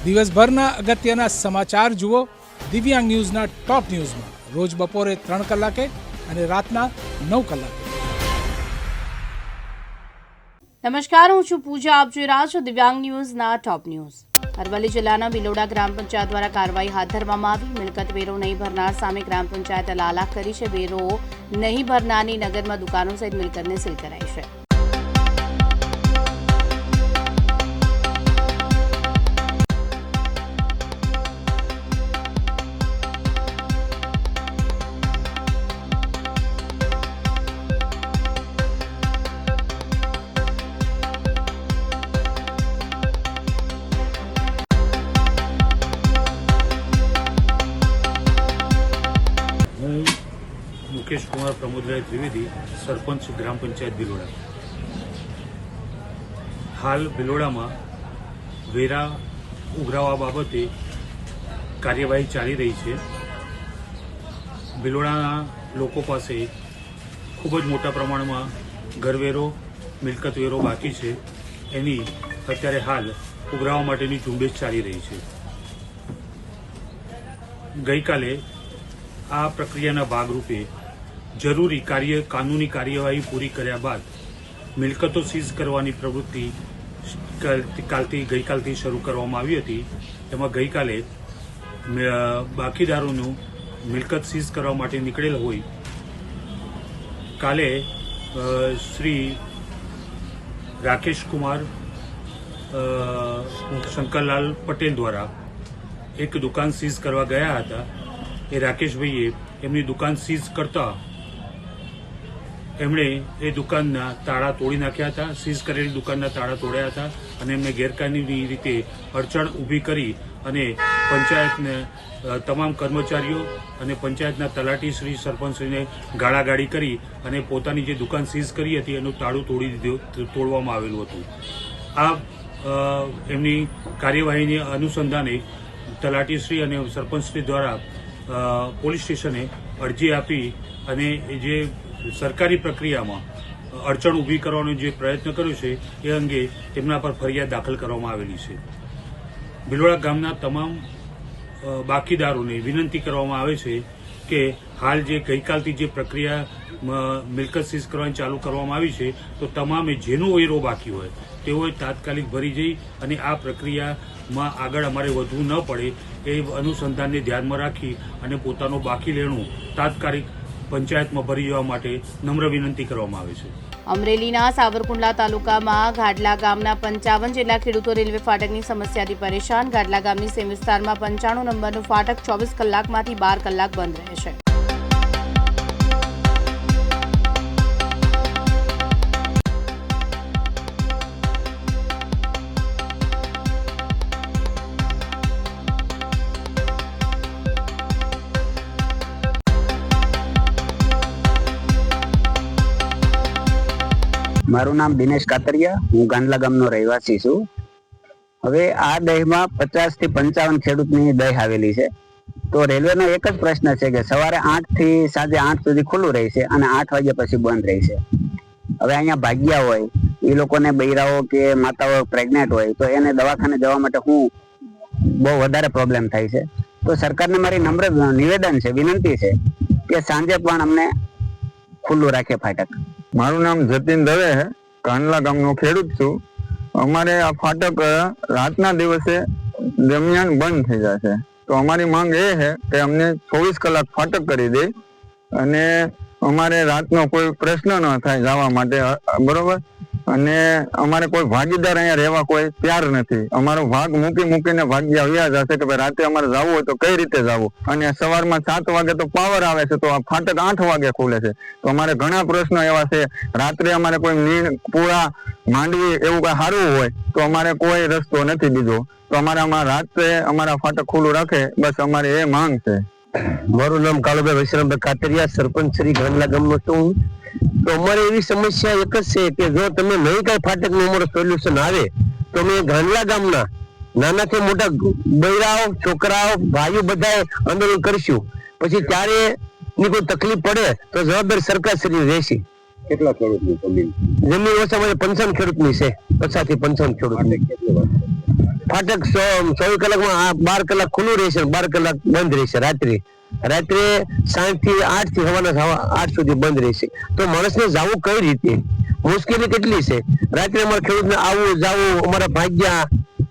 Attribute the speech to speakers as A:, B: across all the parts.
A: દિવસભરના અગત્યના સમાચાર જુઓ દિવ્યાંગ ન્યૂઝના ટોપ ન્યૂઝમાં રોજ બપોરે 3 કલાકે અને રાતના 9 કલાકે.
B: નમસ્કાર, હું છું પૂજા. આપ જોઈ રહ્યા છો દિવ્યાંગ ન્યૂઝના ટોપ ન્યૂઝ. અરવલ્લી જિલ્લાના બિલોડા ગ્રામ પંચાયત દ્વારા કાર્યવાહી હાથ ધરવામાં આવી. મિલકત વેરો નહીં ભરનાર સામે ગ્રામ પંચાયતે લાલાખ કરી છે. વેરો નહીં ભરનારની નગરમાં દુકાનો સહિત મિલકતને સીલ કરાઈ છે.
C: मुकेश कुमार प्रमोदराय त्रिवेदी, सरपंच ग्राम पंचायत बिलोड़ा. हाल बिलोड़ा में वेरा उघरावा बाबते कार्यवाही चाली रही है. बिलोड़ा लोको पासे खूब ज मोटा प्रमाण में घरवेरो मिलकत वेरो बाकी है. एनी अत्यारे हाल उघरावा माटेनी झुंबेश चाली रही है. गई काले आ प्रक्रियाना भागरूपे जरूरी कानूनी कार्यवाही पूरी कर्या बाद मिलकतो सीज करवानी प्रवृत्ति गईकालथी शरू करवामां आवी हती. एमां गईकाले बाकीदारोनुं मिलकत सीज करवा माटे निकळेल होय. काले श्री राकेश कुमार शंकरलाल पटेल द्वारा एक दुकान सीज करवा गया हता. ए राकेशभाઈએ એમની દુકાન સીઝ કરતા એમણે એ દુકાનના તાળા તોડી નાખ્યા હતા. સીઝ કરેલી દુકાનના તાળા તોડ્યા હતા અને એમને ગેરકાયદેસી રીતે અડચણ ઊભી કરી અને પંચાયતને તમામ કર્મચારીઓ અને પંચાયતના તલાટી શ્રી સરપંચશ્રીને ગાળાગાળી કરી અને પોતાની જે દુકાન સીઝ કરી હતી એનું તાળું તોડવામાં આવેલું હતું. આ એમની કાર્યવાહીની અનુસંધાને તલાટીશ્રી અને સરપંચશ્રી દ્વારા પોલીસ સ્ટેશને અરજી આપી અને જે સરકારી પ્રક્રિયામાં અડચણ ઊભી કરવાનો જે પ્રયત્ન કર્યો છે એ અંગે તેમના પર ફરિયાદ દાખલ કરવામાં આવેલી છે. બિલોડા ગામના તમામ બાકીદારોને વિનંતી કરવામાં આવે છે કે હાલ જે ગઈકાલથી જે પ્રક્રિયા મિલકત સીઝ કરવાની ચાલુ કરવામાં આવી છે તો તમામે જેનો વેરો બાકી હોય તેઓએ તાત્કાલિક ભરી જઈ અને આ પ્રક્રિયામાં આગળ અમારે વધવું ન પડે એ અનુસંધાનને ધ્યાનમાં રાખી અને પોતાનો બાકી લેણું તાત્કાલિક પંચાયતમાં ભરી જવા માટે નમ્ર વિનંતી કરવામાં આવે છે.
B: અમરેલીના સાવરકુંડલા તાલુકામાં ગાડલા ગામના 55 જેટલા ખેડૂતો રેલવે ફાટકની સમસ્યાથી પરેશાન. ગાડલા ગામની સેમ વિસ્તારમાં 95 નંબરનું ફાટક 24 કલાકમાંથી 12 કલાક બંધ રહે છે.
D: મારું નામ દિનેશ કાતરિયા, હું ગાંડલા ગામનો રહેવાસી છું. હવે આ દહીંમાં 50 થી 55 ખેડૂતની દહીં આવેલી છે. તો રેલવેનો એક જ પ્રશ્ન છે કે સવારે 8 થી સાંજે 8 સુધી ખુલ્લું રહેશે અને 8 વાગ્યા પછી બંધ રહેશે. હવે અહીંયા ભાગ્યા હોય એ લોકોને બૈરાઓ કે માતાઓ પ્રેગ્નેન્ટ હોય તો એને દવાખાને જવા માટે હું બહુ વધારે પ્રોબ્લેમ થાય છે. તો સરકારને મારી નમ્ર નિવેદન છે, વિનંતી છે કે સાંજે પણ અમને ખુલ્લું રાખે ફાટક.
E: મારું નામ જતીન દવે છે, કાંડલા ગામનો ખેડૂત છું. અમારે આ ફાટક રાતના દિવસે દરમિયાન બંધ થઈ જાય છે. તો અમારી માંગ એ છે કે અમને 24 કલાક ફાટક કરી દે અને અમારે રાતનો કોઈ પ્રશ્ન ન થાય જવા માટે, બરોબર. અને અમારે કોઈ ભાગીદાર અહીંયા રહેવા કોઈ તૈયાર નથી. અમારો ભાગ મૂકીને ભાગ્યા વ્યા જશે કે ભાઈ રાતે અમારે જવું હોય તો કઈ રીતે જવું. અને સવારમાં 7 વાગે તો પાવર આવે છે તો આ ફાટક 8 વાગે ખુલે છે. તો અમારે ઘણા પ્રશ્નો એવા છે. રાત્રે અમારે કોઈ નીણ પૂળા માંડવી એવું કઈ હારવું હોય તો અમારે કોઈ રસ્તો નથી બીજો. તો અમારે આમાં રાત્રે અમારા ફાટક ખુલ્લું રાખે, બસ અમારે એ માંગ છે.
F: મારું નામ કાળુભાઈ વૈશ્રમભાઈ કાતરિયા, સરપંચ શ્રી ગાંડલા ગામનો છું. તો અમારે એવી સમસ્યા એક જ છે કે જો તમે નહીં કઈ ફાટકનું અમારું સોલ્યુશન આવે તો અમે ગાંડલા ગામના નાનાથી મોટા બૈરાઓ, છોકરાઓ, ભાઈઓ બધા આંદોલન કરશું. પછી ત્યારે ની કોઈ તકલીફ પડે તો જવાબદાર સરકાર શ્રી રહેશે.
D: કેટલા ખેડૂતની જમીન?
F: જમીન ઓછામાં 55 ખેડૂતની છે. 50 થી 55 ખેડૂત. ફાટક 24 કલાકમાં 12 કલાક ખુલ્લું રહેશે, 12 કલાક બંધ રહેશે. રાત્રે 7 થી 8 થી સવારના 8 સુધી બંધ રહેશે. તો માણસને જવું કઈ રીતે, મુશ્કેલી કેટલી છે. રાત્રે અમારા ખેડૂતને આવવું જવું, અમારા ભાગ્યા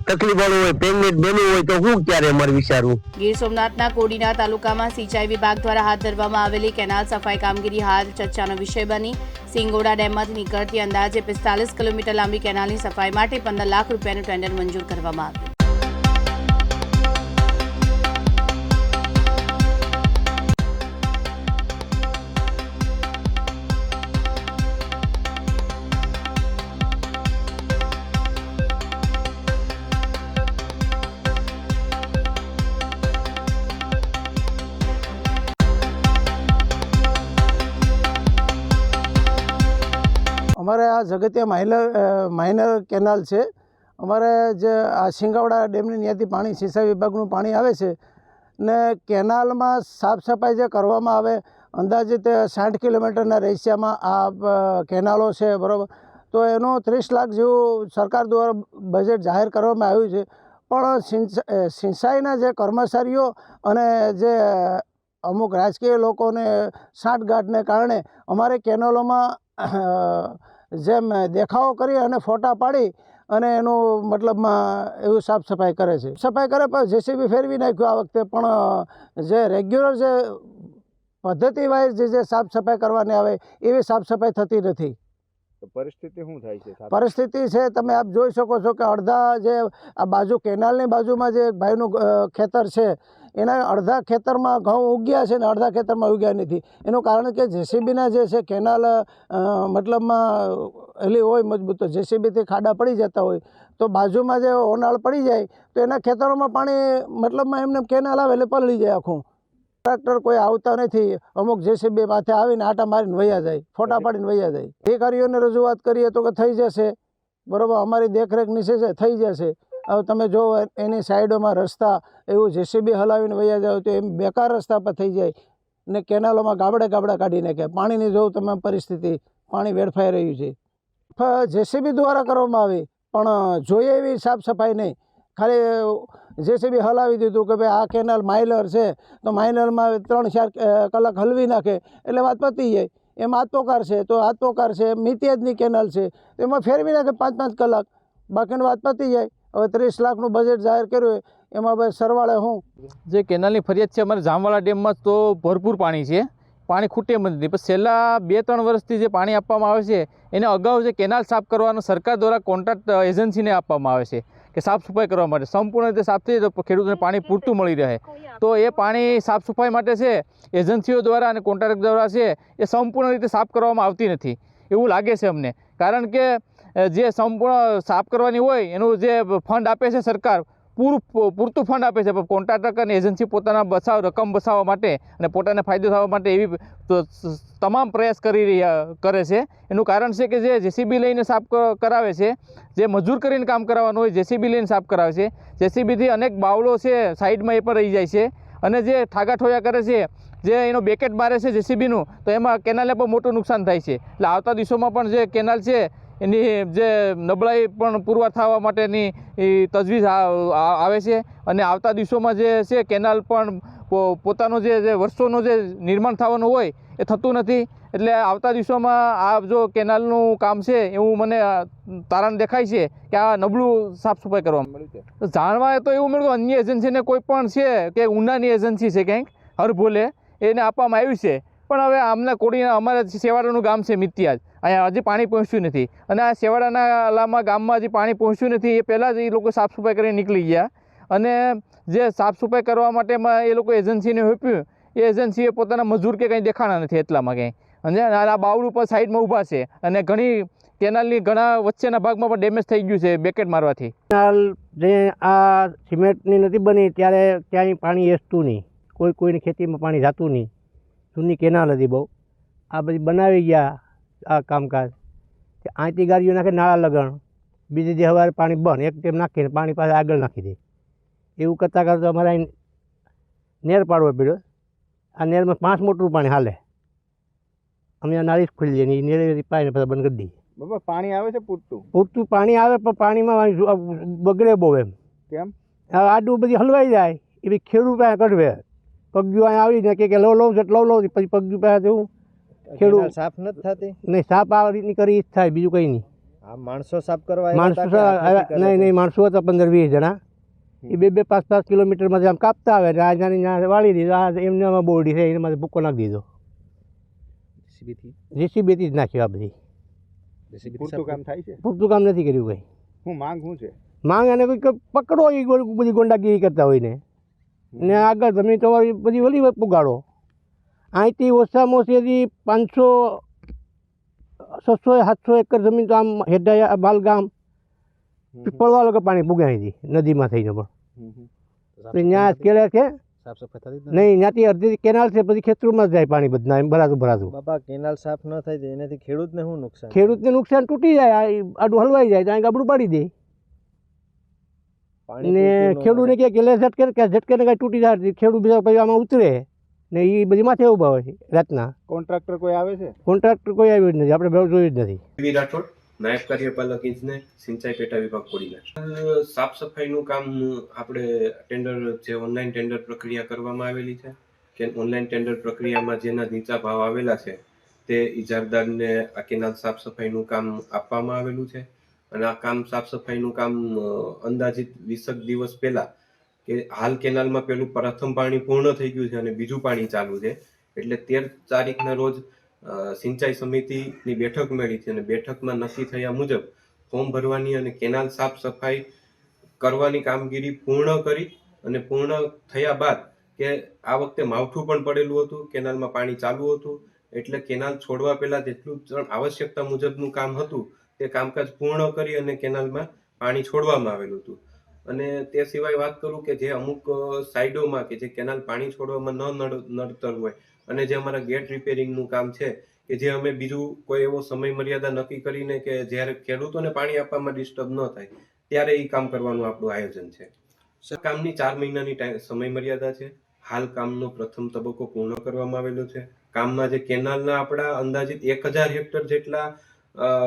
F: તકલીફ વાળું હોય, પ્રેગ્નેન્ટ બહેનો હોય તો હું ક્યારે અમારે વિચારવું.
B: ગીર સોમનાથના કોડીનાર તાલુકામાં સિંચાઈ વિભાગ દ્વારા હાથ ધરવામાં આવેલી કેનાલ સફાઈ કામગીરી હાલ ચર્ચાનો વિષય બની. સિંગોડા ડેમમાંથી નીકળતી અંદાજે 45 કિલોમીટર લાંબી કેનાલની સફાઈ માટે 15 લાખ રૂપિયાનું ટેન્ડર મંજૂર કરવામાં આવ્યું.
G: અમારે આ જગતિયા માઇનર કેનાલ છે. અમારે જે આ સિંગાવડા ડેમની ત્યાંથી પાણી સિંચાઈ વિભાગનું પાણી આવે છે ને કેનાલમાં સાફ સફાઈ જે કરવામાં આવે, અંદાજિત 60 કિલોમીટરના રેશિયામાં આ કેનાલો છે, બરાબર. તો એનું 30 લાખ જેવું સરકાર દ્વારા બજેટ જાહેર કરવામાં આવ્યું છે. પણ સિંચાઈના જે કર્મચારીઓ અને જે અમુક રાજકીય લોકોને સાંઠગાંઠને કારણે અમારે કેનાલોમાં જેમ દેખાવો કરી અને ફોટા પાડી અને એનું મતલબમાં એવું સાફ સફાઈ કરે છે. સફાઈ કરે પણ જેસીબી ફેરવી નાખ્યું આ વખતે. પણ જે રેગ્યુલર જે પદ્ધતિ વાઇઝ જે સાફ સફાઈ કરવાની આવે એવી સાફ સફાઈ થતી નથી.
E: પરિસ્થિતિ શું થાય છે?
G: પરિસ્થિતિ છે તમે આપ જોઈ શકો છો કે અડધા જે આ બાજુ કેનાલની બાજુમાં જે એક ભાઈનું ખેતર છે, એના અડધા ખેતરમાં ઘઉં ઉગ્યા છે ને અડધા ખેતરમાં ઉગ્યા નથી. એનું કારણ કે જેસીબીના જે છે કેનાલ મતલબમાં એલી હોય મજબૂત, તો જેસીબીથી ખાડા પડી જતા હોય તો બાજુમાં જે ઓનાળ પડી જાય તો એના ખેતરોમાં પાણી મતલબમાં એમને કેનાલ આવે એટલે પલળી જાય આખું. ટ્રેક્ટર કોઈ આવતા નથી, અમુક જેસીબી માથે આવીને આટા મારીને વયા જાય, ફોટા પાડીને વયા જાય. અધિકારીઓને રજૂઆત કરીએ તો કે થઈ જશે, બરાબર, અમારી દેખરેખ નીચે છે, થઈ જશે. હવે તમે જો એની સાઈડોમાં રસ્તા એવું જેસીબી હલાવીને વયા જાવ તો એમ બેકાર રસ્તા પર થઈ જાય ને કેનાલોમાં ગાબડા કાઢી નાખ્યા. પાણીની જોવું તમે પરિસ્થિતિ, પાણી વેડફાઈ રહ્યું છે. જેસીબી દ્વારા કરવામાં આવી પણ જોઈએ એવી સાફ સફાઈ નહીં. ખાલી જેસીબી હલાવી દીધું કે ભાઈ આ કેનાલ માઇલર છે તો માઇલરમાં 3-4 કલાક હલવી નાખે એટલે વાત પતી જાય. એમ આત્મોકાર છે તો આત્મોકાર છે, મિતિયાજની કેનાલ છે એમાં ફેરવી નાખે 5-5 કલાક, બાકીની વાત પતી જાય. હવે 30 લાખનું બજેટ જાહેર કર્યું એમાં ભાઈ સરવાળે હું
H: જે કેનાલની ફરિયાદ છે અમારે જામવાળા ડેમમાં તો ભરપૂર પાણી છે, પાણી ખૂટે એમ નથી. પણ છેલ્લા 2-3 વર્ષથી જે પાણી આપવામાં આવે છે એને અગાઉ જે કેનાલ સાફ કરવાનો સરકાર દ્વારા કોન્ટ્રાક્ટ એજન્સીને આપવામાં આવે છે કે સાફ સફાઈ કરવા માટે. સંપૂર્ણ રીતે સાફ થઈ જાય તો ખેડૂતોને પાણી પૂરતું મળી રહે. તો એ પાણી સાફ સફાઈ માટે છે એજન્સીઓ દ્વારા અને કોન્ટ્રાક્ટ દ્વારા છે એ સંપૂર્ણ રીતે સાફ કરવામાં આવતી નથી એવું લાગે છે અમને. કારણ કે જે સંપૂર્ણ સાફ કરવાની હોય એનું જે ફંડ આપે છે સરકાર, પૂરતું ફંડ આપે છે, પણ કોન્ટ્રાક્ટર અને એજન્સી પોતાના રકમ બચાવવા માટે અને પોતાને ફાયદો થવા માટે એવી તમામ પ્રયાસ કરે છે. એનું કારણ છે કે જે જેસીબી લઈને સાફ કરાવે છે, જે મજૂર કરીને કામ કરાવવાનું હોય જેસીબી લઈને સાફ કરાવે છે, જેસીબીથી અનેક બાવળો છે સાઈડમાં એ પણ રહી જાય છે. અને જે ઠાગાઠોયા કરે છે, જે એનો બેકેટ મારે છે જેસીબીનું, તો એમાં કેનાલને પણ મોટું નુકસાન થાય છે. એટલે આવતા દિવસોમાં પણ જે કેનાલ છે એની જે નબળાઈ પણ પુરવાર થવા માટેની તજવીજ આવે છે. અને આવતા દિવસોમાં જે છે કેનાલ પણ પોતાનું જે વર્ષોનું જે નિર્માણ થવાનું હોય એ થતું નથી. એટલે આવતા દિવસોમાં આ જો કેનાલનું કામ છે એવું મને તારણ દેખાય છે કે આ નબળું સાફ સફાઈ કરવામાં મળ્યું છે. તો જાણવા તો એવું મળ્યું અન્ય એજન્સીને કોઈ પણ છે કે ઉનાની એજન્સી છે કંઈક હરભોલે એને આપવામાં આવ્યું છે. પણ હવે આમના કોડીના અમારે સેવાડાનું ગામ છે મિત્યાજ, અહીંયા હજી પાણી પહોંચ્યું નથી. અને આ સેવાડાના ગામમાં હજી પાણી પહોંચ્યું નથી એ પહેલાં જ એ લોકો સાફ સફાઈ કરીને નીકળી ગયા. અને જે સાફ સફાઈ કરવા માટેમાં એ લોકો એજન્સીને સોંપ્યું એ એજન્સીએ પોતાના મજૂર કે કંઈ દેખાણા નથી એટલામાં કંઈ. અને આ બાવળું પર સાઈડમાં ઊભા છે અને ઘણી કેનાલની ઘણા વચ્ચેના ભાગમાં પણ ડેમેજ થઈ ગયું છે બેકેટ મારવાથી.
F: કેનાલ જે આ સિમેન્ટની નથી બની ત્યારે ક્યાંય પાણી એસતું નહીં, કોઈની ખેતીમાં પાણી જતું નહીં. જૂની કેનાલ હતી બહુ. આ બધી બનાવી ગયા આ કામકાજ કે અહીંથી ગાડીઓ નાખે નાળા લગણ, બીજી જે સવારે પાણી બંધ એક ટેમ નાખીને પાણી પાસે આગળ નાખી દે. એવું કરતાં કરતાં અમારે અહીં નેર પાડવો પડ્યો. આ નેરમાં 5 મોટરું પાણી હાલે, અમે આ નાળી ખુલી જાય ને એ નેરેથી પાણીને બધા બંધ કરી દઈએ.
E: બાબા પાણી આવે છે પૂરતું?
F: પૂરતું પાણી આવે પણ પાણીમાં બગડે બહુ એમ.
E: કેમ?
F: આડું બધી હલવાઈ જાય એ બી ખેડૂત પાસે કઢવે. પગજુ અહીંયા આવીને કે લવ લઉં છે લવ લઉં પછી પગજુ પાસે જવું ખેડૂત
I: સાફ નથી થતી.
F: નહીં સાપ આ રીતની કરી જ થાય, બીજું કંઈ નહીં.
I: આ માણસો સાફ કરવા
F: માણસો નહીં માણસો હતા 15-20 જણા, એ 2-5 કિલોમીટરમાં આમ કાપતા આવે આ ત્યાં વાળી દીધો. આ એમને આમાં બોરડી છે એમાં ભૂકો નાખી દીધો. જેસીબીથી જ નાખ્યો. આ બધી
E: પૂરતું કામ થાય છે?
F: પૂરતું કામ નથી કર્યું કંઈ.
E: હું માંગ શું છે?
F: માંગ એને કોઈ પકડો એ બધી ગોંડાગીરી કરતા હોય ને આગળ જમીન તમારી બધી ઓલી પુગાડો. અહીંથી ઓછામાં ઓછી 500, 600, 700 એકર જમીન તો આમ હેડા બાલગામ પીપળવા લોકો પાણી પુગે અહીંથી નદીમાં થઈને પણ ત્યાં કેળે છે
I: સાફ સફાઈ થતી
F: નહીં. ત્યાંથી અડધી કેનાલ છે, પછી ખેતરોમાં જ જાય પાણી બધા એમ ભરાતું.
I: બાબા કેનાલ સાફ ન થાય તો એનાથી ખેડૂતને શું નુકસાન?
F: ખેડૂતને નુકસાન તૂટી જાય, આડું હલવાઈ જાય ત્યાં ગાબડું પાડી દે ને ખેડૂતને કે ગેલે ઝટકે ને કાંઈ તૂટી જાય ખેડૂત બીજા પછી આમાં ઉતરે ને એ બધી માથે ઊભા હોય છે રાતના.
E: કોન્ટ્રાક્ટર કોઈ આવે છે?
F: કોન્ટ્રાક્ટર કોઈ આવ્યું જ નથી, આપણે ભાવ જોયું જ નથી.
J: રાઠોડ, નાયબ કાર્યપાલક ઇજનેર, સિંચાઈ પેટા વિભાગ કોડીનાર. સાફ સફાઈનું કામ આપણે ટેન્ડર જે ઓનલાઈન ટેન્ડર પ્રક્રિયા કરવામાં આવેલી છે કે ઓનલાઈન ટેન્ડર પ્રક્રિયામાં જેના નીચા ભાવ આવેલા છે તે ઇજારદારને આ કેનાલ સાફ સફાઈનું કામ આપવામાં આવેલું છે. અને આ કામ સાફ સફાઈનું કામ અંદાજિત 20 દિવસ પહેલા કે હાલ કેનાલમાં પેલું પ્રથમ પાણી પૂર્ણ થઈ ગયું છે અને બીજું પાણી ચાલુ છે, એટલે 13 તારીખના રોજ સિંચાઈ સમિતિની બેઠક મળી છે અને બેઠકમાં નક્કી થયા મુજબ ફોર્મ ભરવાની અને કેનાલ સાફ સફાઈ કરવાની કામગીરી પૂર્ણ કરી અને પૂર્ણ થયા બાદ કે આ વખતે માવઠું પણ પડેલું હતું, કેનાલમાં પાણી ચાલુ હતું, એટલે કેનાલ છોડવા પહેલા જેટલું આવશ્યકતા મુજબનું કામ હતું તે કામકાજ પૂર્ણ કરી અને કેનાલમાં પાણી છોડવામાં આવેલું હતું. અને તે સિવાય વાત કરું કે જે અમુક સાઈડોમાં કે જે કેનાલ પાણી છોડવામાં નડતર હોય અને જે અમારા ગેટ રિપેરિંગનું કામ છે કે જે અમે બીજું કોઈ એવો સમય મર્યાદા નક્કી કરીને કે જ્યારે ખેડૂતોને પાણી આપવામાં ડિસ્ટર્બ ન થાય ત્યારે એ કામ કરવાનું આપણું આયોજન છે. કામની 4 મહિનાની સમય મર્યાદા છે. હાલ કામનો પ્રથમ તબક્કો પૂર્ણ કરવામાં આવેલો છે. કામમાં જે કેનાલના આપણા અંદાજિત 1000 હેક્ટર જેટલા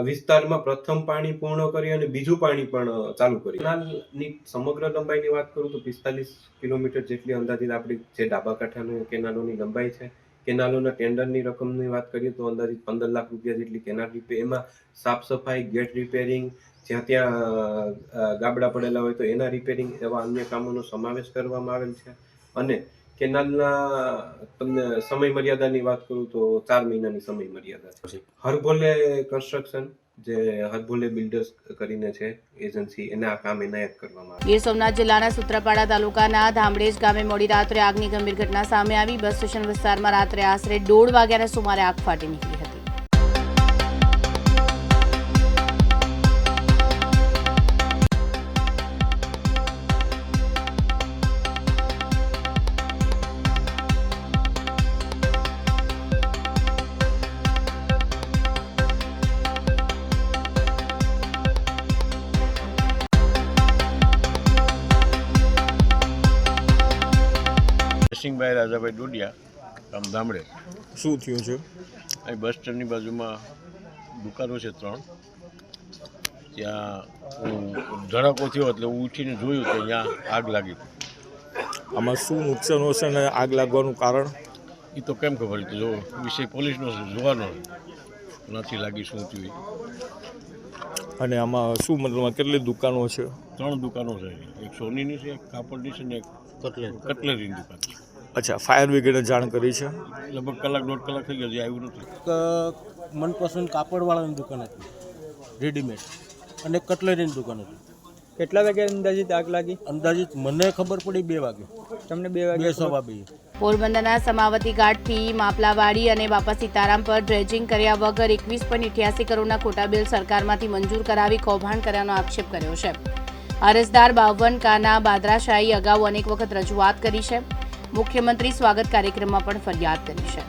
J: વિસ્તારમાં પ્રથમ પાણી પૂર્ણ કરી અને બીજું પાણી પણ ચાલુ કરી. કેનાલની સમગ્ર લંબાઈની વાત કરું તો 45 કિલોમીટર જેટલી અંદાજિત આપણી જે ડાબા કાંઠાની કેનાલોની લંબાઈ છે. કેનાલોના ટેન્ડરની રકમની વાત કરીએ તો અંદાજિત 15 લાખ રૂપિયા જેટલી કેનાલ એમાં સાફ સફાઈ, ગેટ રિપેરિંગ, જ્યાં ત્યાં ગાબડા પડેલા હોય તો એના રિપેરિંગ એવા અન્ય કામોનો સમાવેશ કરવામાં આવેલ છે. અને કેનાલના સમય મર્યાદાની વાત કરું તો 4 મહિનાની સમય મર્યાદા છે. હરભોલે કન્સ્ટ્રક્શન જે હરભોલે બિલ્ડર્સ કરીને છે એજન્સી, એને આ કામ એનાયત કરવામાં આવ્યું.
B: ગીર સોમનાથ જિલ્લાના સૂત્રાપાડા તાલુકાના ધામડેજ ગામે મોડી રાત્રે આગની ગંભીર ઘટના સામે આવી. બસ સ્ટેશન વિસ્તારમાં રાત્રે આશરે 1:30 વાગ્યાના સુમારે આગ ફાટી નીકળી હતી.
K: સિંહભાઈ રાજાભાઈ ડોડિયા, ગામ ધામડે.
E: શું થયું છે?
K: અહીં બસ સ્ટેન્ડની બાજુમાં દુકાનો છે 3. ત્યાં હું ધડાકો થયો એટલે હું ઉઠીને જોયું કે અહીંયા આગ લાગી.
E: આમાં શું નુકસાન હશે અને આગ લાગવાનું કારણ
K: એ તો કેમ ખબર હતી, જો વિષય પોલીસનો જોવાનો નથી લાગી શું થયું.
E: અને આમાં શું મતલબ કેટલી દુકાનો છે?
K: 3 દુકાનો છે. એક સોનીની છે, એક કાપડની છે ને એક કટલેરીની દુકાન છે.
E: અચ્છા, ફાયર બ્રિગેડને જાણ કરી છે?
K: લગભગ 1-1.5 કલાક થઈ ગયો છે, આવ્યું નથી.
I: મનપસંદ કાપડવાળાની દુકાન હતી, રેડીમેડ, અને કટલેરીની દુકાન હતી.
L: કેટલા વાગે અંદાજિત આગ લાગી?
I: અંદાજિત મને ખબર પડી 2 વાગે.
L: તમને 2 વાગે?
I: 2:15.
B: પોરબંદરના સમાવતી ઘાટથી માપલાવાડી અને બાપા સીતારામ પર ડ્રેજિંગ કર્યા વગર 21.88 કરોડના ખોટા બિલ સરકારમાંથી મંજૂર કરાવી કૌભાંડ કર્યાનો આક્ષેપ કર્યો છે. અરજદાર 52 કાના બાદરાશાહી અગાઉ અનેક વખત રજૂઆત કરી છે. મુખ્યમંત્રી સ્વાગત કાર્યક્રમમાં પણ ફરિયાદ કરી છે.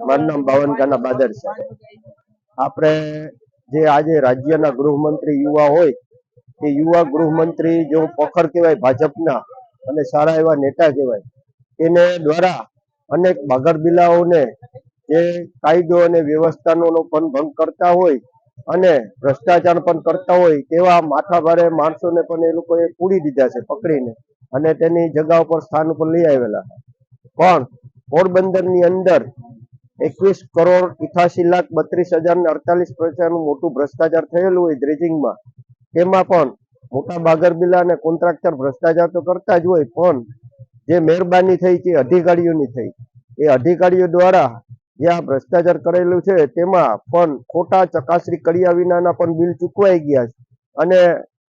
F: મારું નામ 52 કાના બાદર છે. આપણે જે આજે રાજ્યના ગૃહમંત્રી યુવા હોય એ યુવા ગૃહમંત્રી જો પખર કહેવાય ભાજપના અને સારા એવા નેતા કહેવાય, તેને દ્વારા અનેક બાગરબિલાઓને જે કાયદો અને વ્યવસ્થાનો પણ ભંગ કરતા હોય અને ભ્રષ્ટાચાર પણ કરતા હોય તેવા માથાભારે માણસોને પણ એ લોકોએ પૂરી દીધા છે પકડીને અને તેની જગા ઉપર સ્થાન ઉપર લઈ આવેલા. પણ પોરબંદરની અંદર 21,88,32,048 મોટું ભ્રષ્ટાચાર થયેલું હોય ડ્રેજિંગમાં, તેમાં પણ મોટા બાગરબિલા અને કોન્ટ્રાક્ટર ભ્રષ્ટાચાર તો કરતા જ હોય, પણ જે મહેરબાની થઈ છે અધિકારીઓની થઈ. એ અધિકારીઓ દ્વારા જે આ ભ્રષ્ટાચાર કરેલું છે તેમાં પણ ખોટા ચકાસણી કર્યા વિનાના પણ બિલ ચૂકવાઈ ગયા છે અને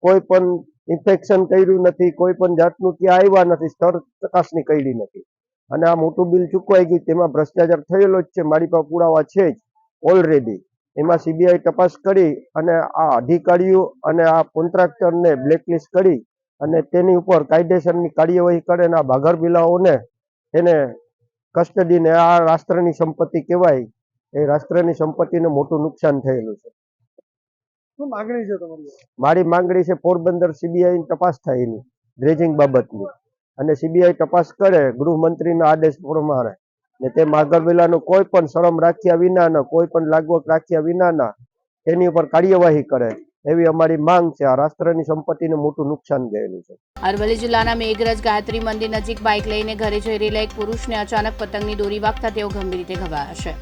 F: કોઈ પણ ઇન્ફેક્શન કર્યું નથી, કોઈ પણ જાતનું ત્યાં આવ્યા નથી, સ્તર ચકાસણી કરી નથી અને આ મોટું બિલ ચૂકવાઈ ગયું. તેમાં ભ્રષ્ટાચાર થયેલો જ છે, મારી પાસે પુરાવા છે જ ઓલરેડી. એમાં સીબીઆઈ તપાસ કરી અને આ અધિકારીઓ અને આ કોન્ટ્રાક્ટરને બ્લેકલિસ્ટ કરી અને તેની ઉપર કાયદેસરની કાર્યવાહી કરે અને આ બાગરબિલાઓને એને કસ્ટડીને, આ રાષ્ટ્રની સંપત્તિ કહેવાય, એ રાષ્ટ્રની સંપત્તિને મોટું નુકસાન થયેલું છે.
G: શું માગણી છે તમારી?
F: મારી માંગણી છે પોરબંદર સીબીઆઈ તપાસ થાય એની ડ્રેજિંગ બાબતની અને સીબીઆઈ તપાસ કરે ગૃહમંત્રીના આદેશ પ્રમાણે ને તે બાગરબિલાનું કોઈ પણ શરમ રાખ્યા વિનાના, કોઈ પણ લાગવક રાખ્યા વિનાના તેની ઉપર કાર્યવાહી કરે એવી અમારી માંગ છે. આ રાષ્ટ્રની સંપત્તિને મોટું નુકસાન ગયેલું છે.
B: અરવલ્લી જિલ્લાના મેઘરજ ગાયત્રી મંદિર નજીક બાઇક લઈને ઘરે જઈ રહેલા એક પુરુષને અચાનક પતંગની દોરી વાગતા તેઓ ગંભીર રીતે ઘવાયા છે.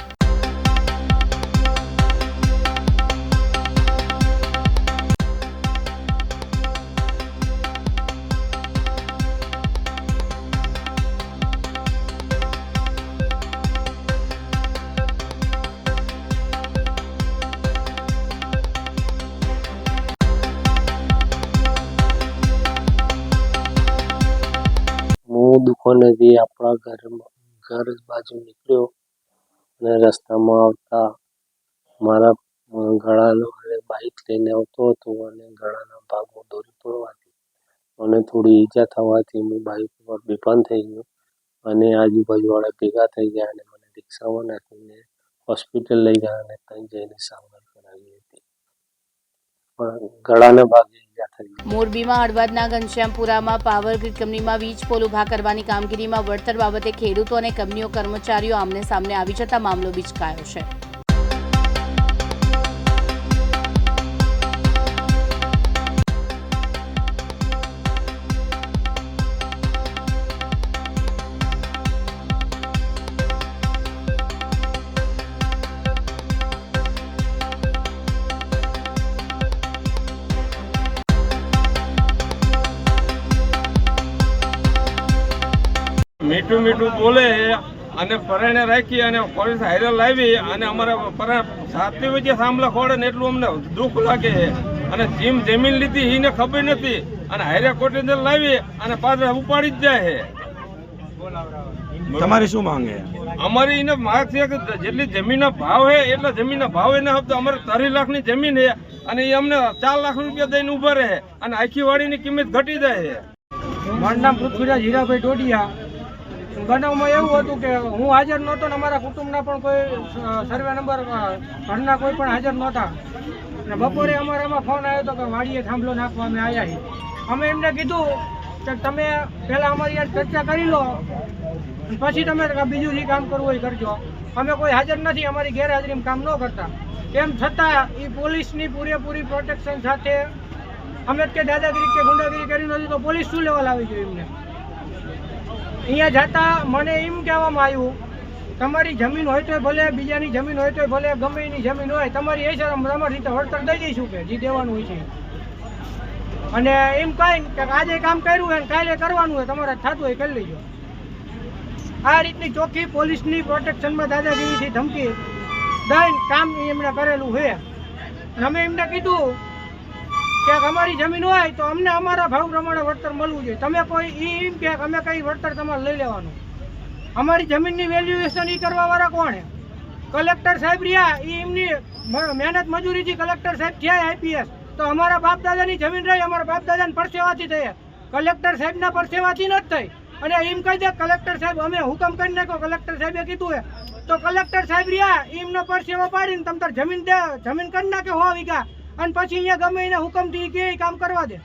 F: હું દુકાનેથી આપણા ઘર બાજુ નીકળ્યો અને રસ્તામાં આવતા મારા ગળાનો અને બાઇક લઈને આવતો હતો અને ગળાના ભાગમાં દોરી પડવાથી મને થોડી ઈજા થવાથી હું બાઇક ઉપર બેભાન થઈ ગયો અને આજુબાજુવાળા ભેગા થઈ ગયા અને મને રિક્ષામાં નાખીને હોસ્પિટલ લઈ ગયા અને ત્યાં જઈને સારવાર કરાવી હતી, પણ ગળાના ભાગે ઈજા થઈ.
B: મોરબીમાં હળવદના ઘનશ્યામપુરામાં પાવર ગ્રીડ કંપનીમાં વીજ પોલ ઉભા કરવાની કામગીરીમાં વળતર બાબતે ખેડૂતો અને કંપનીઓ કર્મચારીઓ આમને સામને આવી જતા મામલો બિચકાયો છે.
M: મીઠું મીઠું બોલે અને પરાણે રાખી અને પોલીસ હાઈરે લાવી અને અમારા સાતની વચ્ચે સાંભળા ખોડે ને એટલું અમને દુઃખ લાગે છે અને જમીન લીધી એને ખબર નથી અને હાઈરે કોર્ટની અંદર લાવી અને પાછા ઉપાડી જ જાય છે.
I: તમારી શું માંગ છે?
M: અમારી એને માગ છે કે જેટલી જમીનનો ભાવ છે એટલા જમીનનો ભાવ એને હપ્તો અમારે 30 લાખની જમીન છે અને એ અમને 4 લાખ રૂપિયા દઈને ઉભા રહે અને આખી વાડીની કિંમત ઘટી જાય છે.
L: મારું નામ પૃથ્વીરાજ હીરાભાઈ ટોડિયા. બનાવમાં એવું હતું કે હું હાજર નહોતો ને અમારા કુટુંબના પણ કોઈ સર્વે નંબર ઘરના કોઈ પણ હાજર નહોતા અને બપોરે અમારામાં ફોન આવ્યો હતો કે વાડીએ થાંભલો નાખવા અમે આવ્યા છીએ. અમે એમને કીધું કે તમે પહેલાં અમારી યાર ચર્ચા કરી લો પછી તમે બીજું જે કામ કરવું હોય કરજો. અમે કોઈ હાજર નથી, અમારી ગેરહાજરીમાં કામ ન કરતા. તેમ છતાં એ પોલીસની પૂરેપૂરી પ્રોટેક્શન સાથે અમે જ કે દાદાગીરી કે ગુંડાગીરી કરી નથી તો પોલીસ શું લેવા લાવી જોઈએ એમને? અહીંયા જતા મને એમ કહેવામાં આવ્યું તમારી જમીન હોય તોય ભલે, બીજાની જમીન હોય તોય ભલે, ગમે એની જમીન હોય તમારી એ છે તમારી રીતે વળતર દઈ દઈશું કે જે દેવાનું હોય છે. અને એમ કહી કે આજે કામ કર્યું હોય ને કાલે કરવાનું હોય, તમારે થતું હોય કરી લેજો. આ રીતની ચોખ્ખી પોલીસની પ્રોટેક્શનમાં દાદાગીરીથી ધમકી દઈને કામ એમણે કરેલું છે. અમે એમને કીધું કે અમારી જમીન હોય તો અમને અમારા ભાવ પ્રમાણે વળતર મળવું જોઈએ. તમે કોઈ એમ કે અમે કઈ વળતર તમારે લઈ લેવાનું? અમારી જમીનની વેલ્યુએશન એ કરવાવાળા કોણ છે? કલેક્ટર સાહેબ રહ્યા, એ એમની મહેનત મજૂરીથી કલેક્ટર સાહેબ થયા આઈપીએસ. તો અમારા બાપ દાદાની જમીન રહી, અમારા બાપ દાદાને પરસેવાથી થઈ, કલેક્ટર સાહેબના પરસેવાથી નથી થઈ. અને એમ કહી દે કલેક્ટર સાહેબ અમે હુકમ કરી નાખ્યો, કલેક્ટર સાહેબે કીધું તો કલેક્ટર સાહેબ રહ્યા એમનો પરસેવો પાડીને તમ તાર જમીન કરી નાખે 100 વીઘા અને પછી અહીંયા ગમે એને હુકમથી કે કામ કરવા દે.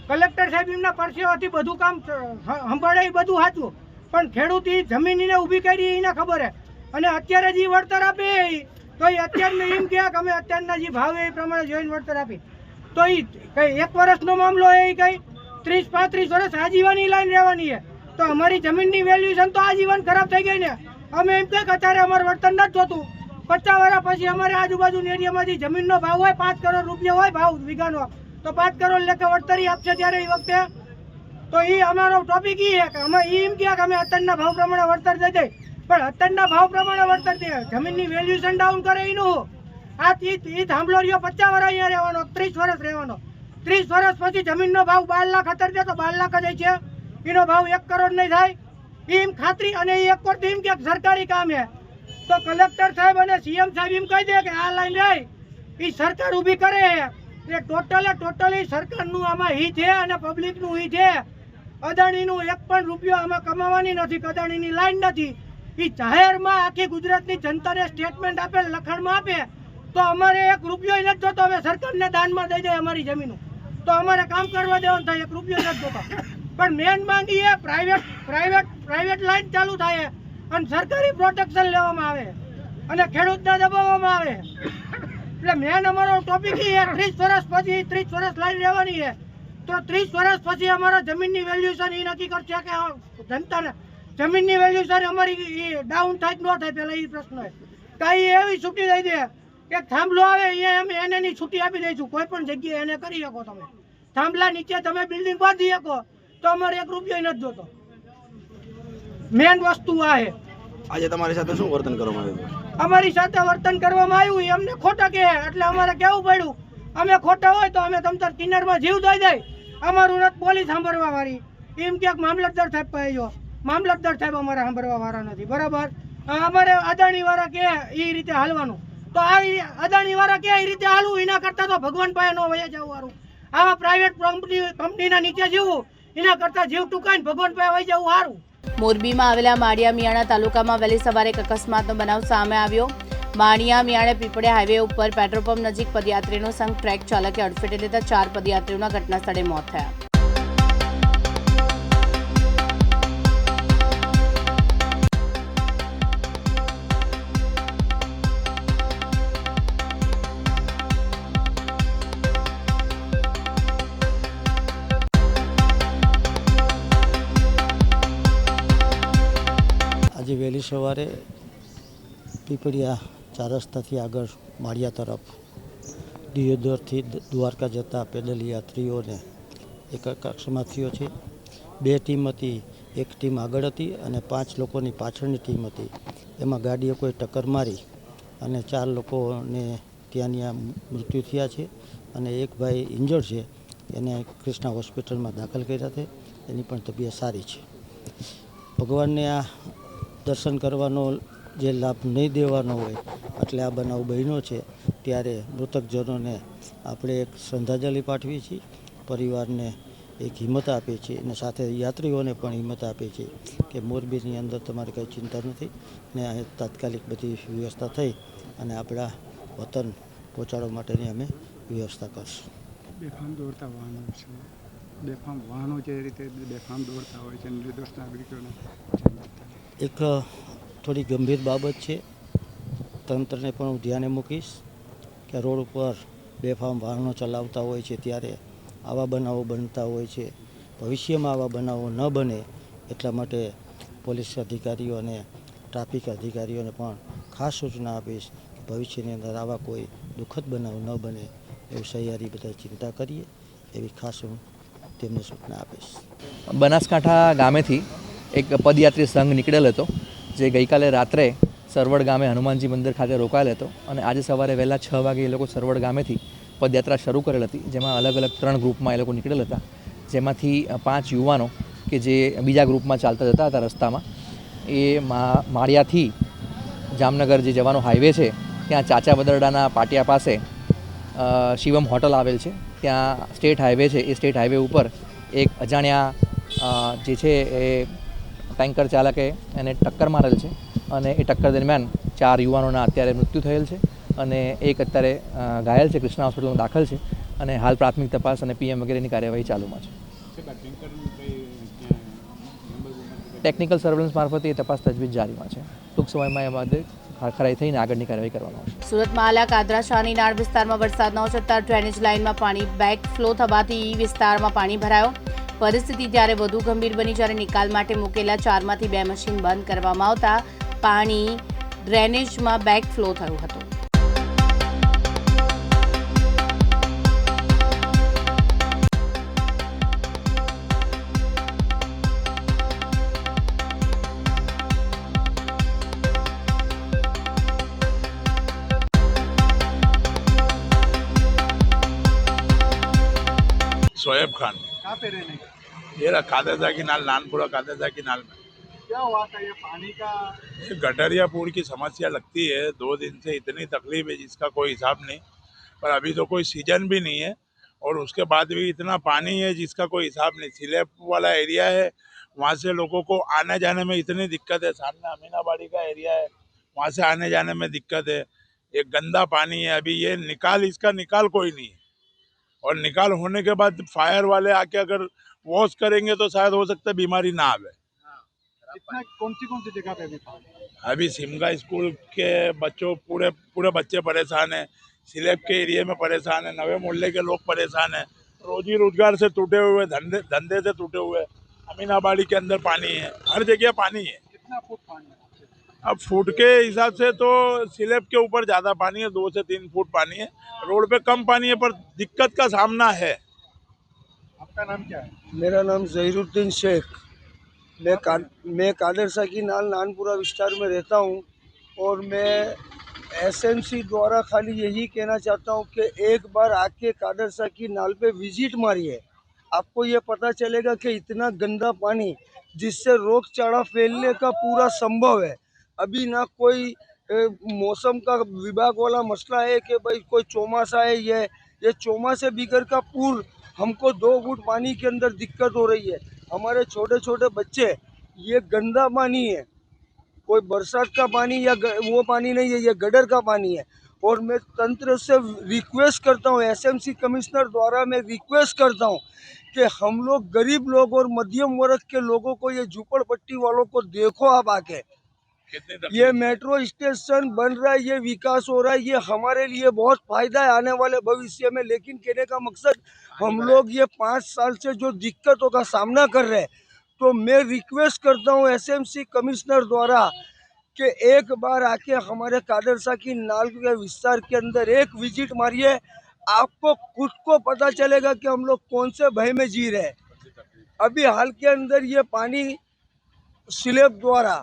L: કલેક્ટર સાહેબ એમના પરસેવાથી બધું કામ સંભાળે એ બધું સાચું, પણ ખેડૂત જમીનને ઊભી કરી એને ખબર હે. અને અત્યારે જે વળતર આપે તો એ અત્યારને એમ કહે કે અમે અત્યારના જે ભાવ એ પ્રમાણે જોઈને વળતર આપી, તો એ કઈ 1 વર્ષનો મામલો એ કઈ 30-35 વર્ષ આજીવનની લાઈન રહેવાની છે. તો અમારી જમીનની વેલ્યુએશન તો આજીવન ખરાબ થઈ ગઈ ને. અમે એમ કહે કે અત્યારે અમારે વળતર નથી જોતું, 50 વર્ષ પછી અમારે આજુબાજુના એરિયામાંથી જમીનનો ભાવ હોય 5 કરોડ રૂપિયા હોય ભાવ વીઘાનો, તો 5 કરોડ લેખે વળતરી આપશે ત્યારે એ વખતે. તો એ અમારો ટોપિક એ છે કે અમે એમ કહે કે અમે અત્યારના ભાવ પ્રમાણે વળતર દઈ દઈએ, પણ અત્યારના ભાવ પ્રમાણે વળતર દે જમીનની વેલ્યુએશન ડાઉન કરે એનું આ એ થાંભલો રહ્યો 50 વર્ષ અહીંયા રહેવાનો, 30 વર્ષ રહેવાનો. 30 વર્ષ પછી જમીનનો ભાવ 12 લાખ અત્યારે દે તો 12 લાખ જ છે, એનો ભાવ 1 કરોડ નહીં થાય એમ ખાતરી. અને એ એક પરથી એમ કે સરકારી કામ છે, તો કલેક્ટર સાહેબ અને સીએમ સાહેબ એમ કહી દે કે આ લાઈન રહી એ સરકાર ઊભી કરે એ ટોટલી સરકારનું આમાં હિત છે અને પબ્લિકનું હિત છે. અદાણીનું 1 પણ રૂપિયો આમાં કમાવાની નથી, અદાણીની લાઈન નથી. એ જાહેરમાં આખી ગુજરાતની જનતાને સ્ટેટમેન્ટ આપે, લખાણમાં આપે, તો અમારે 1 રૂપિયો નથી જોતો. અમે સરકારને દાનમાં દઈ દઈએ અમારી જમીનો, તો અમારે કામ કરવા દેવાનું થાય, 1 રૂપિયો નથી જોતો. પણ મેન માંગી એ પ્રાઇવેટ લાઈન ચાલુ થાય અને સરકારી પ્રોટેક્શન લેવામાં આવે અને ખેડૂતને દબાવવામાં આવે. એટલે મેન અમારો ટોપિક એ 30 વર્ષ પછી 30 વર્ષ લાઈન રહેવાની છે, તો 30 વર્ષ પછી અમારા જમીનની વેલ્યુએશન એ નક્કી કરશે કે જનતાને જમીનની વેલ્યુએશન અમારી ડાઉન થાય કે ન થાય. પહેલાં એ પ્રશ્ન હોય કાંઈ એવી છૂટી દઈ દે કે થાંભલો આવે અહીંયા અમે એની છૂટી આપી દઈશું, કોઈ પણ જગ્યાએ એને કરી શકો. તમે થાંભલા નીચે તમે બિલ્ડિંગ બાંધી શકો તો અમારે 1 રૂપિયો નથી જોતો. મેન વસ્તુ આ છે.
N: આજે તમારી સાથે શું વર્તન કરવામાં આવ્યું?
L: અમારી સાથે વર્તન કરવામાં આવ્યું એ અમને ખોટા કહે એટલે અમારે કહેવું પડ્યું અમે ખોટા હોય તો અમે તમતાર કિનારમાં જીવ દઈ દઈ. અમારું નથી પોલીસ સાંભળવા વાળી, એમ ક્યાંક મામલતદાર સાહેબ પાસે જો મામલતદાર સાહેબ અમારે સાંભળવા વાળા નથી. બરાબર, અમારે અદાણી વાળા કે એ રીતે હાલવાનું, તો આ અદાણી વાળા કે એ રીતે હાલવું એના કરતાં તો ભગવાન પાસે ન વયા જવું સારું. આવા પ્રાઇવેટ કંપનીના નીચે જીવવું એના કરતાં જીવ ટૂંકાઈને ભગવાન પાસે વહી જવું સારું.
B: મોરબીમાં આવેલા માળિયા મિયાણા તાલુકામાં વહેલી સવારે એક અકસ્માતનો બનાવ સામે આવ્યો. માળિયા મિયાણા પીપળિયા હાઈવે ઉપર પેટ્રોલ પંપ નજીક પદયાત્રીનો સંઘ ટ્રેક ચાલકે અડફેટે લેતા 4 પદયાત્રીઓના ઘટના સ્થળે મોત થયા.
O: આજે વહેલી સવારે પીપળિયા 4 રસ્તાથી આગળ માળિયા તરફ દિયોદરથી દ્વારકા જતા પેદલ યાત્રીઓને એક અકસ્માત થયો છે. 2 ટીમ હતી, એક ટીમ આગળ હતી અને 5 લોકોની પાછળની ટીમ હતી. એમાં ગાડીએ કોઈ ટક્કર મારી અને 4 લોકોને ત્યાં મૃત્યુ થયા છે અને એક ભાઈ ઇન્જર્ડ છે, એને કૃષ્ણા હોસ્પિટલમાં દાખલ કર્યા છે. એની પણ તબિયત સારી છે. ભગવાનને આ દર્શન કરવાનો જે લાભ નહીં દેવાનો હોય એટલે આ બનાવ બન્યો છે, ત્યારે મૃતકજનોને આપણે એક શ્રદ્ધાંજલિ પાઠવીએ છીએ, પરિવારને એક હિંમત આપીએ છીએ અને સાથે યાત્રીઓને પણ હિંમત આપીએ છીએ કે મોરબીની અંદર તમારે કંઈ ચિંતા નથી ને આ તાત્કાલિક બધી વ્યવસ્થા થઈ અને આપણા વતન પહોંચાડવા માટેની અમે વ્યવસ્થા કરશું.
P: બેફામ દોડતા વાહનો છે, બેફામ વાહનો જે રીતે બેફામ દોડતા હોય છે, નિર્દોષ નાગરિકોને
O: એક થોડી ગંભીર બાબત છે. તંત્રને પણ હું ધ્યાને મૂકીશ કે રોડ ઉપર બેફામ વાહનો ચલાવતા હોય છે ત્યારે આવા બનાવો બનતા હોય છે. ભવિષ્યમાં આવા બનાવો ન બને એટલા માટે પોલીસ અધિકારીઓ અને ટ્રાફિક અધિકારીઓને પણ ખાસ સૂચના આપીશ કે ભવિષ્યની અંદર આવા કોઈ દુઃખદ બનાવ ન બને એવું સહિયારી બધા ચિંતા કરીએ એવી ખાસ હું તેમને સૂચના આપીશ.
Q: બનાસકાંઠા ગામેથી એક પદયાત્રી સંઘ નીકળેલ હતો, જે ગઈકાલે રાત્રે સરવડ ગામે હનુમાનજી મંદિર ખાતે રોકાયેલ હતો અને આજે સવારે વહેલા 6 વાગે એ લોકો સરવડ ગામેથી પદયાત્રા શરૂ કરેલ હતી, જેમાં અલગ અલગ 3 ગ્રુપમાં એ લોકો નીકળેલ હતા. જેમાંથી 5 યુવાનો કે જે બીજા ગ્રુપમાં ચાલતા જતા હતા રસ્તામાં, એ માળિયાથી જામનગર જે જવાનો હાઈવે છે ત્યાં ચાચા બદરડાના પાટિયા પાસે શિવમ હોટલ આવેલ છે, ત્યાં સ્ટેટ હાઈવે છે. એ સ્ટેટ હાઈવે ઉપર એક અજાણ્યા જે છે એ ટેન્કર ચાલકે એને ટક્કર મારેલ છે અને એ ટક્કર દરમિયાન 4 યુવાનોના અત્યારે મૃત્યુ થયેલ છે અને એક અત્યારે ઘાયલ છે, કૃષ્ણા હોસ્પિટલમાં દાખલ છે અને હાલ પ્રાથમિક તપાસ અને PM વગેરેની કાર્યવાહી ચાલુમાં છે. ટેકનિકલ સર્વેલન્સ મારફતે એ તપાસ તજવીજ જારીમાં છે. ટૂંક સમયમાં એ બાદ ખરાઈ થઈને આગળની કાર્યવાહી કરવામાં આવશે.
B: સુરતમાં આલા કાદરા શાનીનાળ વિસ્તારમાં વરસાદ ન થતાં ડ્રેનેજ લાઇનમાં પાણી બેક ફ્લો થવાથી વિસ્તારમાં પાણી ભરાયો. પરિસ્થિતિ ત્યારે વધુ ગંભીર બની જ્યારે નિકાલ માટે મૂકેલા 4માંથી 2 મશીન બંધ કરવામાં આવતા પાણી ડ્રેનેજમાં બેક ફ્લો થયું હતું.
R: शोएब खान.
P: कहाँ पे रहने का?
R: ये रहा कादरजा की नाल, नानपुरा कादरजा की नाल में.
P: क्या हुआ था ये पानी का?
R: ये गटरिया पूर की समस्या लगती है. 2 दिन से इतनी तकलीफ है जिसका कोई हिसाब नहीं. पर अभी तो कोई सीजन भी नहीं है और उसके बाद भी इतना पानी है जिसका कोई हिसाब नहीं. सिलेब वाला एरिया है, वहाँ से लोगों को आने जाने में इतनी दिक्कत है. सामने अमीनाबाड़ी का एरिया है, वहाँ से आने जाने में दिक्कत है. एक गंदा पानी है. अभी ये इसका निकाल कोई नहीं है और निकाल होने के बाद फायर वाले आके अगर वॉश करेंगे तो शायद हो सकता है बीमारी ना आवे.
P: कौन सी जगह पे भी पानी?
R: अभी सिमगा स्कूल के बच्चों पूरे बच्चे परेशान हैं. सिलेब के एरिया में परेशान है. नवे मोहल्ले के लोग परेशान हैं. रोजी रोजगार से टूटे हुए, धंधे से टूटे हुए. अमीनाबाड़ी के अंदर पानी है, हर जगह पानी है.
P: कितना फुट पानी है?
R: अब फुट के हिसाब से तो सिलेब के ऊपर ज़्यादा पानी है, 2 से 3 फुट पानी है. रोड पे कम पानी है पर दिक्कत का सामना है.
P: आपका नाम क्या है?
S: मेरा नाम जहीरुद्दीन शेख. मैं कादरसा की नाल नानपुरा विस्तार में रहता हूँ और मैं SMC द्वारा खाली यही कहना चाहता हूँ कि एक बार आके कादरसा की नाल पे विजिट मारिए. आपको ये पता चलेगा कि इतना गंदा पानी जिससे रोगचाड़ा फैलने का पूरा संभव है. अभी ना कोई मौसम का विभाग वाला मसला है कि भाई कोई चौमासा है. ये चौमासे बिगर का पूर हमको 2 फुट पानी के अंदर दिक्कत हो रही है. हमारे छोटे छोटे बच्चे, ये गंदा पानी है. कोई बरसात का पानी या वो पानी नहीं है, ये गटर का पानी है. और मैं तंत्र से रिक्वेस्ट करता हूँ, SMC कमिश्नर द्वारा मैं रिक्वेस्ट करता हूँ कि हम लोग गरीब लोग और मध्यम वर्ग के लोगों को, ये झुपड़पट्टी वालों को देखो आप आके. ये मेट्रो स्टेशन बन रहा है, ये विकास हो रहा है, ये हमारे लिए बहुत फायदा है आने वाले भविष्य में. लेकिन कहने का मकसद, हम लोग ये 5 साल से जो दिक्कतों का सामना कर रहे हैं, तो मैं रिक्वेस्ट करता हूँ SMC कमिश्नर द्वारा कि एक बार आके हमारे कादरसा की नाल के विस्तार के अंदर एक विजिट मारिए. आपको खुद को पता चलेगा कि हम लोग कौन से भय में जी रहे हैं. अभी हाल के अंदर ये पानी स्लेब द्वारा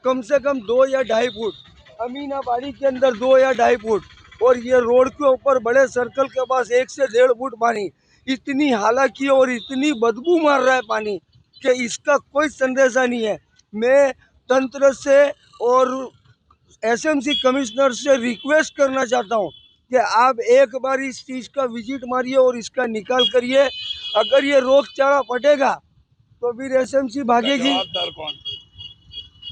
S: कम से कम 2 या 2.5 फुट, अमीनाबाड़ी के अंदर 2 या 2.5 फुट, और ये रोड के ऊपर बड़े सर्कल के पास 1 से 1.5 फुट पानी. इतनी हालाकी और इतनी बदबू मार रहा है पानी कि इसका कोई संदेशा नहीं है. मैं तंत्र से और SMC कमिश्नर से रिक्वेस्ट करना चाहता हूँ कि आप एक बार इस चीज़ का विजिट मारिए और इसका निकाल करिए. अगर ये रोगचाड़ा फटेगा तो फिर SMC भागेगी.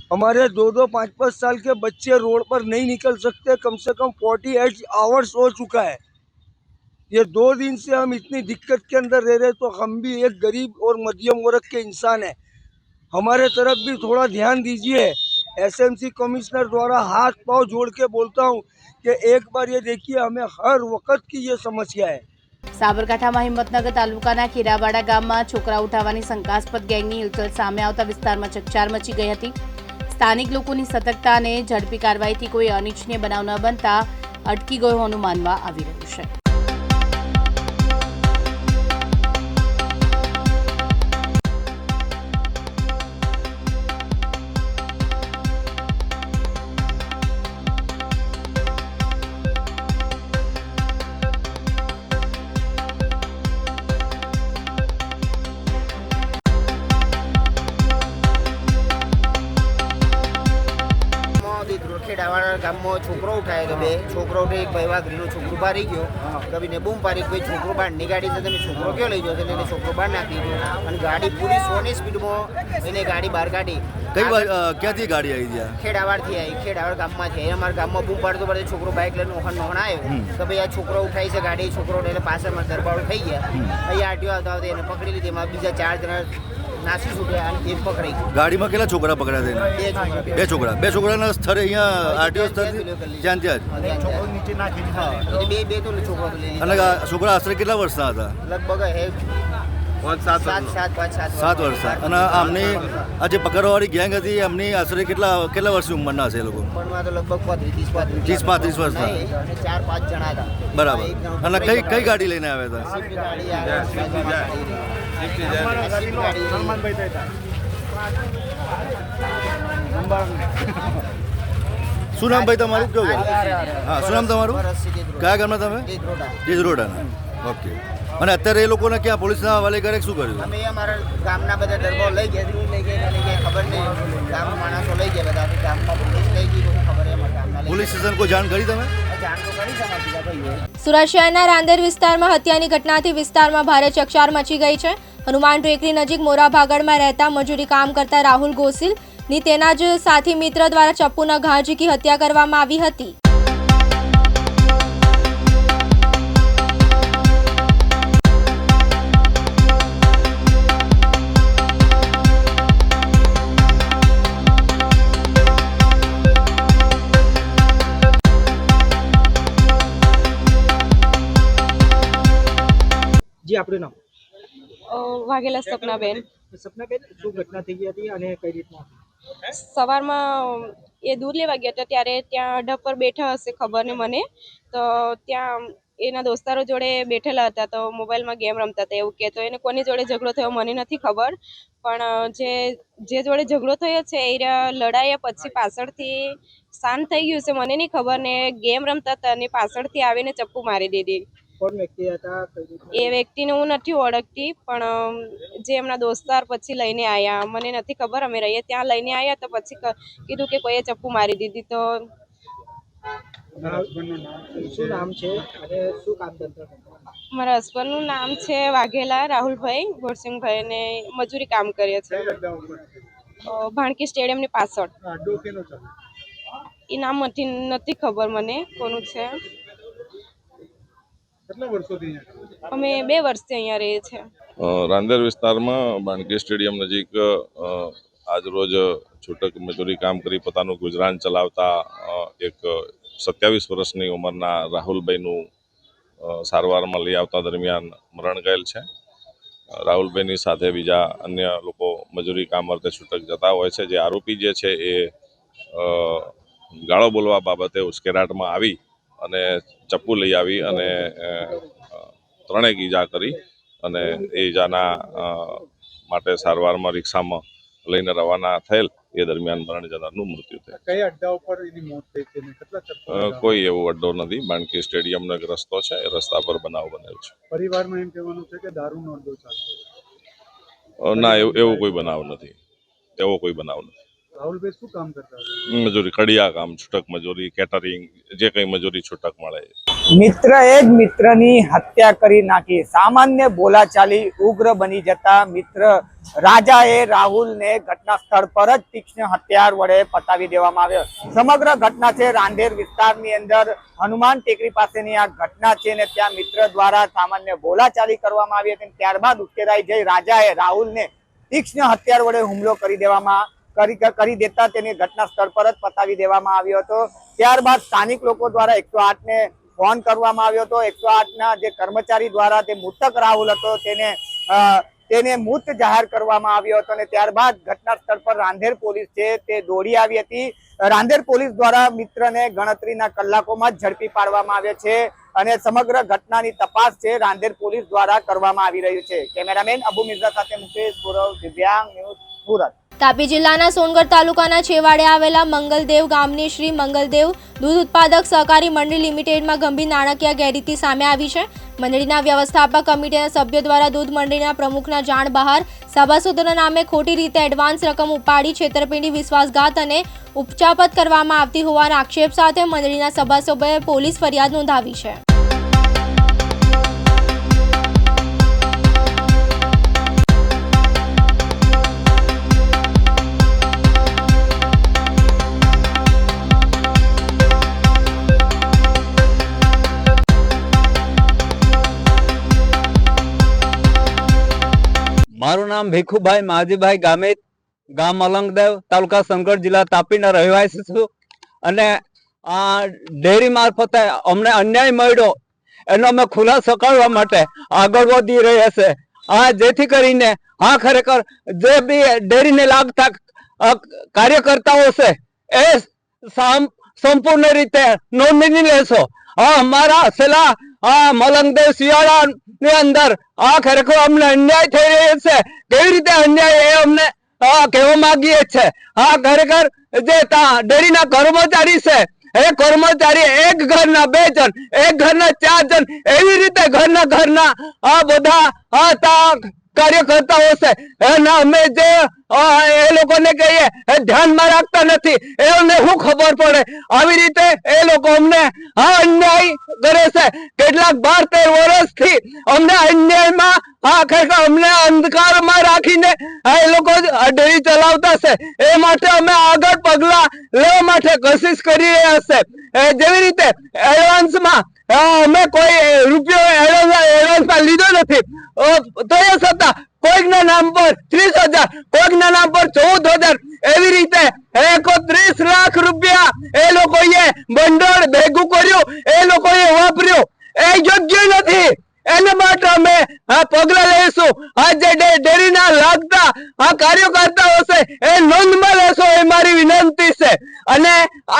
S: हमारे 2-2, 5-5 साल के बच्चे रोड पर नहीं निकल सकते. कम से कम 48 आवर्स हो चुका है. ये 2 दिन से हम इतनी दिक्कत के अंदर रह रहे, तो हम भी एक गरीब और मध्यम वर्ग के इंसान हैं. हमारे तरफ भी थोड़ा ध्यान दीजिए. SMC कमिश्नर द्वारा हाथ पांव जोड़ के बोलता हूँ कि एक बार ये देखिए, हमें हर वक्त की ये समस्या है.
B: સાબરકાંઠામાં હિંમતનગર તાલુકાના ખીરાવાડા ગામમાં છોકરા ઉઠાવવાની શંકાસ્પદ ગેંગની હિલચલ સામે આવતા વિસ્તારમાં ચકચાર મચી ગઈ હતી. સ્થાનિક લોકોની સતર્કતા અને ઝડપી કાર્યવાહીથી કોઈ અનિચ્છનીય બનાવ ન બનતા અટકી ગયો હોવાનું માનવા આવી રહ્યું છે.
T: ખેડાવાળા ગામમાં છોકરો ઉઠાયો તો 2 છોકરો ઉઠે, એક ભાઈ વાઘરીનો છોકરો બહાર રહી ગયો. કભીને બૂમ પાડી, કોઈ છોકરો બહાર ની ગાડી છે, તમે છોકરો કયો લઈ જાઓ? એને છોકરો બહાર નાખી દીધો અને ગાડી પૂરી 100ની સ્પીડમાં એને ગાડી બહાર કાઢી
N: ક્યાંથી ગાડી આવી ત્યાં?
T: ખેડાવાડથી આવી, ખેડાવાડ ગામમાંથી આવી. અમારા ગામમાં બૂમ પાડતો પડે, છોકરો બાઇક લઈને નોહણ આવ્યો કે ભાઈ આ છોકરો ઉઠાઈ છે ગાડી, છોકરો એટલે પાછળમાં દરબારો થઈ ગયા. અહીંયા આરટીઓ આવતા આવતા એને પકડી લીધી. એમાં બીજા 4 જણા નાસી છૂટ્યા અને એક પકડાઈ ગયું.
N: ગાડીમાં કેટલા છોકરા પકડ્યા હતા? 2 છોકરા. 2 છોકરાના સ્થળે અહીંયા આરટીઓ સ્થળથી ત્યાં જ
T: છોકરો નીચે નાખી દીધા. બે તો છોકરો તો લઈ.
N: અને છોકરા આશરે કેટલા વર્ષના હતા?
T: લગભગ 7
N: વર્ષ. અને આમની આ જે પકડવાવાળી ગેંગ હતી એમની આશરે કેટલા વર્ષની ઉંમરના હશે એ લોકો?
T: ઉંમરમાં તો લગભગ
N: 30-35 વર્ષના.
T: 4-5 જણા હતા.
N: બરાબર. અને કઈ ગાડી લઈને આવ્યા હતા? શું નામ ભાઈ તમારું? કેવું? હા, શું નામ તમારું? કયા ગામના તમે? જેજરોડાના. ઓકે. અને અત્યારે એ લોકોને ક્યાં પોલીસના હવાલે કરે શું કર્યું?
T: અમે અમારા ગામના બધા દરબાર લઈ ગયા, ખબર નહીં. ગામના માણસો લઈ ગયા બધા. ગામમાં પોલીસ લઈ ગઈ, ખબર નહીં.
N: પોલીસ સ્ટેશન કોઈ જાણ કરી તમે?
U: સુરત શહેરના રાંદેર વિસ્તારમાં હત્યાની ઘટનાથી વિસ્તારમાં ભારે ચકચાર મચી ગઈ છે. હનુમાન ટેકરી નજીક મોરા ભાગડમાં રહેતા મજૂરી કામ કરતા રાહુલ ગોસિલ ની તેના જ સાથી મિત્ર દ્વારા ચપ્પુના ઘા ઝીકી હત્યા કરવામાં આવી હતી.
L: જી, આપણું નામ?
V: વાઘેલા સપનાબેન.
L: સપનાબેન, શું ઘટના થઈ ગઈ હતી અને કઈ રીતના?
V: સવારમાં એ દૂધ લેવા ગયા હતા ત્યારે ત્યાં અડ્ડા પર બેઠા હશે, ખબર ને મને. તો ત્યાં એના દોસ્તારો જોડે બેઠેલા હતા તો મોબાઈલમાં ગેમ રમતા હતા એવું કહેતો. એને કોની જોડે ઝઘડો થયો મને નથી ખબર, પણ જે જોડે ઝઘડો થયો છે એ લડાઈ પછી પાછળથી શાંત થઈ ગયું છે, મને નહીં ખબર. ને ગેમ રમતા હતા અને પાછળથી આવીને ચપ્પુ મારી દીધી.
L: કોણ વ્યક્તિ હતા?
V: એ વ્યક્તિને હું નથી ઓળખતી, પણ જે એમના દોસ્તાર પછી લઈને આવ્યા મને નથી ખબર. અમે રહીએ ત્યાં લઈને આવ્યા તો પછી કીધું કે કોઈએ ચપ્પુ મારી દીધી. તો
L: શું નામ છે અને શું કામ કરતા?
V: મારા હસબન્ડનું નામ છે વાઘેલા રાહુલભાઈ ગોરસિંહભાઈ, ને મજૂરી કામ કરે છે ભાણકી સ્ટેડિયમની પાછળ. એ નામ નથી ખબર મને કોનું છે.
L: કેટલા વર્ષોથી
V: અમે 2 વર્ષથી અહીંયા રહીએ છીએ.
W: રાંદેર વિસ્તારમાં ભાણકી સ્ટેડિયમ નજીક આજરોજ છૂટક મજૂરી કામ કરી પોતાનું ગુજરાન ચલાવતા એક 27 વર્ષની ઉંમરના રાહુલભાઈનું સારવારમાં લઈ આવતા દરમિયાન મરણ ગયેલ છે. રાહુલભાઈની સાથે બીજા અન્ય લોકો મજૂરી કામ અર્થે છૂટક જતા હોય છે. જે આરોપી જે છે એ ગાળો બોલવા બાબતે ઉશ્કેરાટમાં આવી અને ચપ્પુ લઈ આવી અને ત્રણેક ઈજા કરી અને એ ઈજાના માટે સારવારમાં રિક્ષામાં લઈને રવાના થયેલ એ દરમિયાન મરણ જનારનું મૃત્યુ થયું.
L: કયા અડ્ડા ઉપર એની મોત થઈ છે? કેટલા
W: કોઈ એવો અડ્ડો નથી. બાણકી સ્ટેડિયમનો એક રસ્તો છે, એ રસ્તા પર બનાવ બનેલ છે.
L: પરિવારમાં એમ કહેવાનું છે કે દારૂનો અડ્ડો ચાલતો?
W: ના, એવું કોઈ બનાવ નથી. એવો કોઈ બનાવ નથી.
L: રાહુલભાઈ શું કામ કરતા હતા?
W: મજૂરી, કડિયા કામ, છૂટક મજૂરી, કેટરિંગ, જે કંઈ મજૂરી છૂટક મળે.
X: મિત્ર એ જ મિત્રની હત્યા કરી નાખી. સામાન્ય બોલાચાલી ઉગ્ર બની જતા મિત્ર રાજાએ રાહુલને ઘટના સ્થળ પર જ તીક્ષ્ણ હથિયાર વડે પતાવી દેવામાં આવ્યો. સમગ્ર ઘટના છે રાંદેર વિસ્તારની અંદર હનુમાન ટેકરી પાસેની આ ઘટના છે ને ત્યાં મિત્ર દ્વારા સામાન્ય બોલાચાલી કરવામાં આવી હતી. ત્યારબાદ ઉશ્કેરાઈ જઈ રાજાએ રાહુલને તીક્ષ્ણ હથિયાર વડે હુમલો કરી દેતા તેની ઘટના સ્થળ પર જ પતાવી દેવામાં આવ્યો હતો. ત્યારબાદ સ્થાનિક લોકો દ્વારા 108 ને ફોન કરવામાં આવ્યો હતો. 108ના જે કર્મચારી દ્વારા તે મૃતક રાહુલ હતો તેને મૃત જાહેર કરવામાં આવ્યો હતો અને ત્યારબાદ ઘટના સ્થળ પર રાંદેર પોલીસ છે તે દોડી આવી હતી. રાંદેર પોલીસ દ્વારા મિત્રને ગણતરીના કલાકોમાં જ ઝડપી પાડવામાં આવ્યો છે અને સમગ્ર ઘટનાની તપાસ છે રાંદેર પોલીસ દ્વારા કરવામાં આવી રહ્યું છે. કેમેરામેન અબુ મિર્ઝા સાથે મુકેશ ગોરવ, દિવ્યાંગ ન્યૂઝ, સુરત.
U: તાપી જિલ્લાના સોનગઢ તાલુકાના છેવાડે આવેલા મંગલદેવ ગામની શ્રી મંગલદેવ દૂધ ઉત્પાદક સહકારી મંડળી લિમિટેડમાં ગંભીર નાણાકીય ગેરરીતિ સામે આવી છે. મંડળીના વ્યવસ્થાપક કમિટીના સભ્યો દ્વારા દૂધ મંડળીના પ્રમુખના જાણ બહાર સભાસદોના નામે ખોટી રીતે એડવાન્સ રકમ ઉપાડી છેતરપિંડી, વિશ્વાસઘાત અને ઉપચાપત કરવામાં આવતી હોવાના આક્ષેપ સાથે મંડળીના સભાસદોએ પોલીસ ફરિયાદ નોંધાવી છે.
A: મારું નામ ભીખુભાઈ માજીભાઈ ગામિત, ગામ અલંગદેવ, તાલુકા સોનગઢ, જિલ્લા તાપીના રહેવાસી છું. અને આ ડેરી મારફતે અમને અન્યાય મળ્યો એનો અમે ખુલાસો કરવા માટે આગળ વધી રહ્યા છે. જેથી કરીને ખરેખર જે બી ડેરીને લાગતા કાર્યકર્તાઓ છે એ સંપૂર્ણ રીતે નોંધણી લેશો. અમારા છેલ્લા મલંગદેવ શિયાળા ની અંદર ખરેખર અમને અન્યાય થઈ રહ્યો છે. કેવી રીતે અન્યાય એ અમને કહેવા માંગીએ છે. ખરેખર જે ડેરીના કર્મચારી છે એ કર્મચારી એક ઘરના 2 જણ, એક ઘરના 4 જણ, એવી રીતે ઘરના બધા કાર્યકર્તાઓ છે એના અમે જે એ લોકોને કહીએ એ ધ્યાનમાં રાખતા નથી. એમને શું ખબર પડે? આવી રીતે એ લોકો અમને અન્યાય કરે છે. કેટલાક 12-13 વર્ષથી અમને અન્યાયમાં ખરેખર અમને અંધકારમાં રાખીને એ લોકો ડેરી ચલાવતા છે. એ માટે અમે આગળ પગલા લેવા માટે કોશિશ કરી રહ્યા છે. જેવી રીતે એડવાન્સમાં અમે કોઈ રૂપિયો એડવાન્સમાં લીધો નથી, તો એ છતાં કોઈકના નામ પર 30,000, કોઈકના નામ પર 14,000, એવી રીતે 31 લાખ રૂપિયા એ લોકોએ ભંડોળ ભેગું કર્યું, એ લોકોએ વાપર્યું. એ યોગ્ય નથી. એના માટે અમે પગલા લઈશું. જે ડેરીના લાગતા કાર્યકર્તાઓ છે એ નોંધમાં લેશો એ મારી વિનંતી છે. અને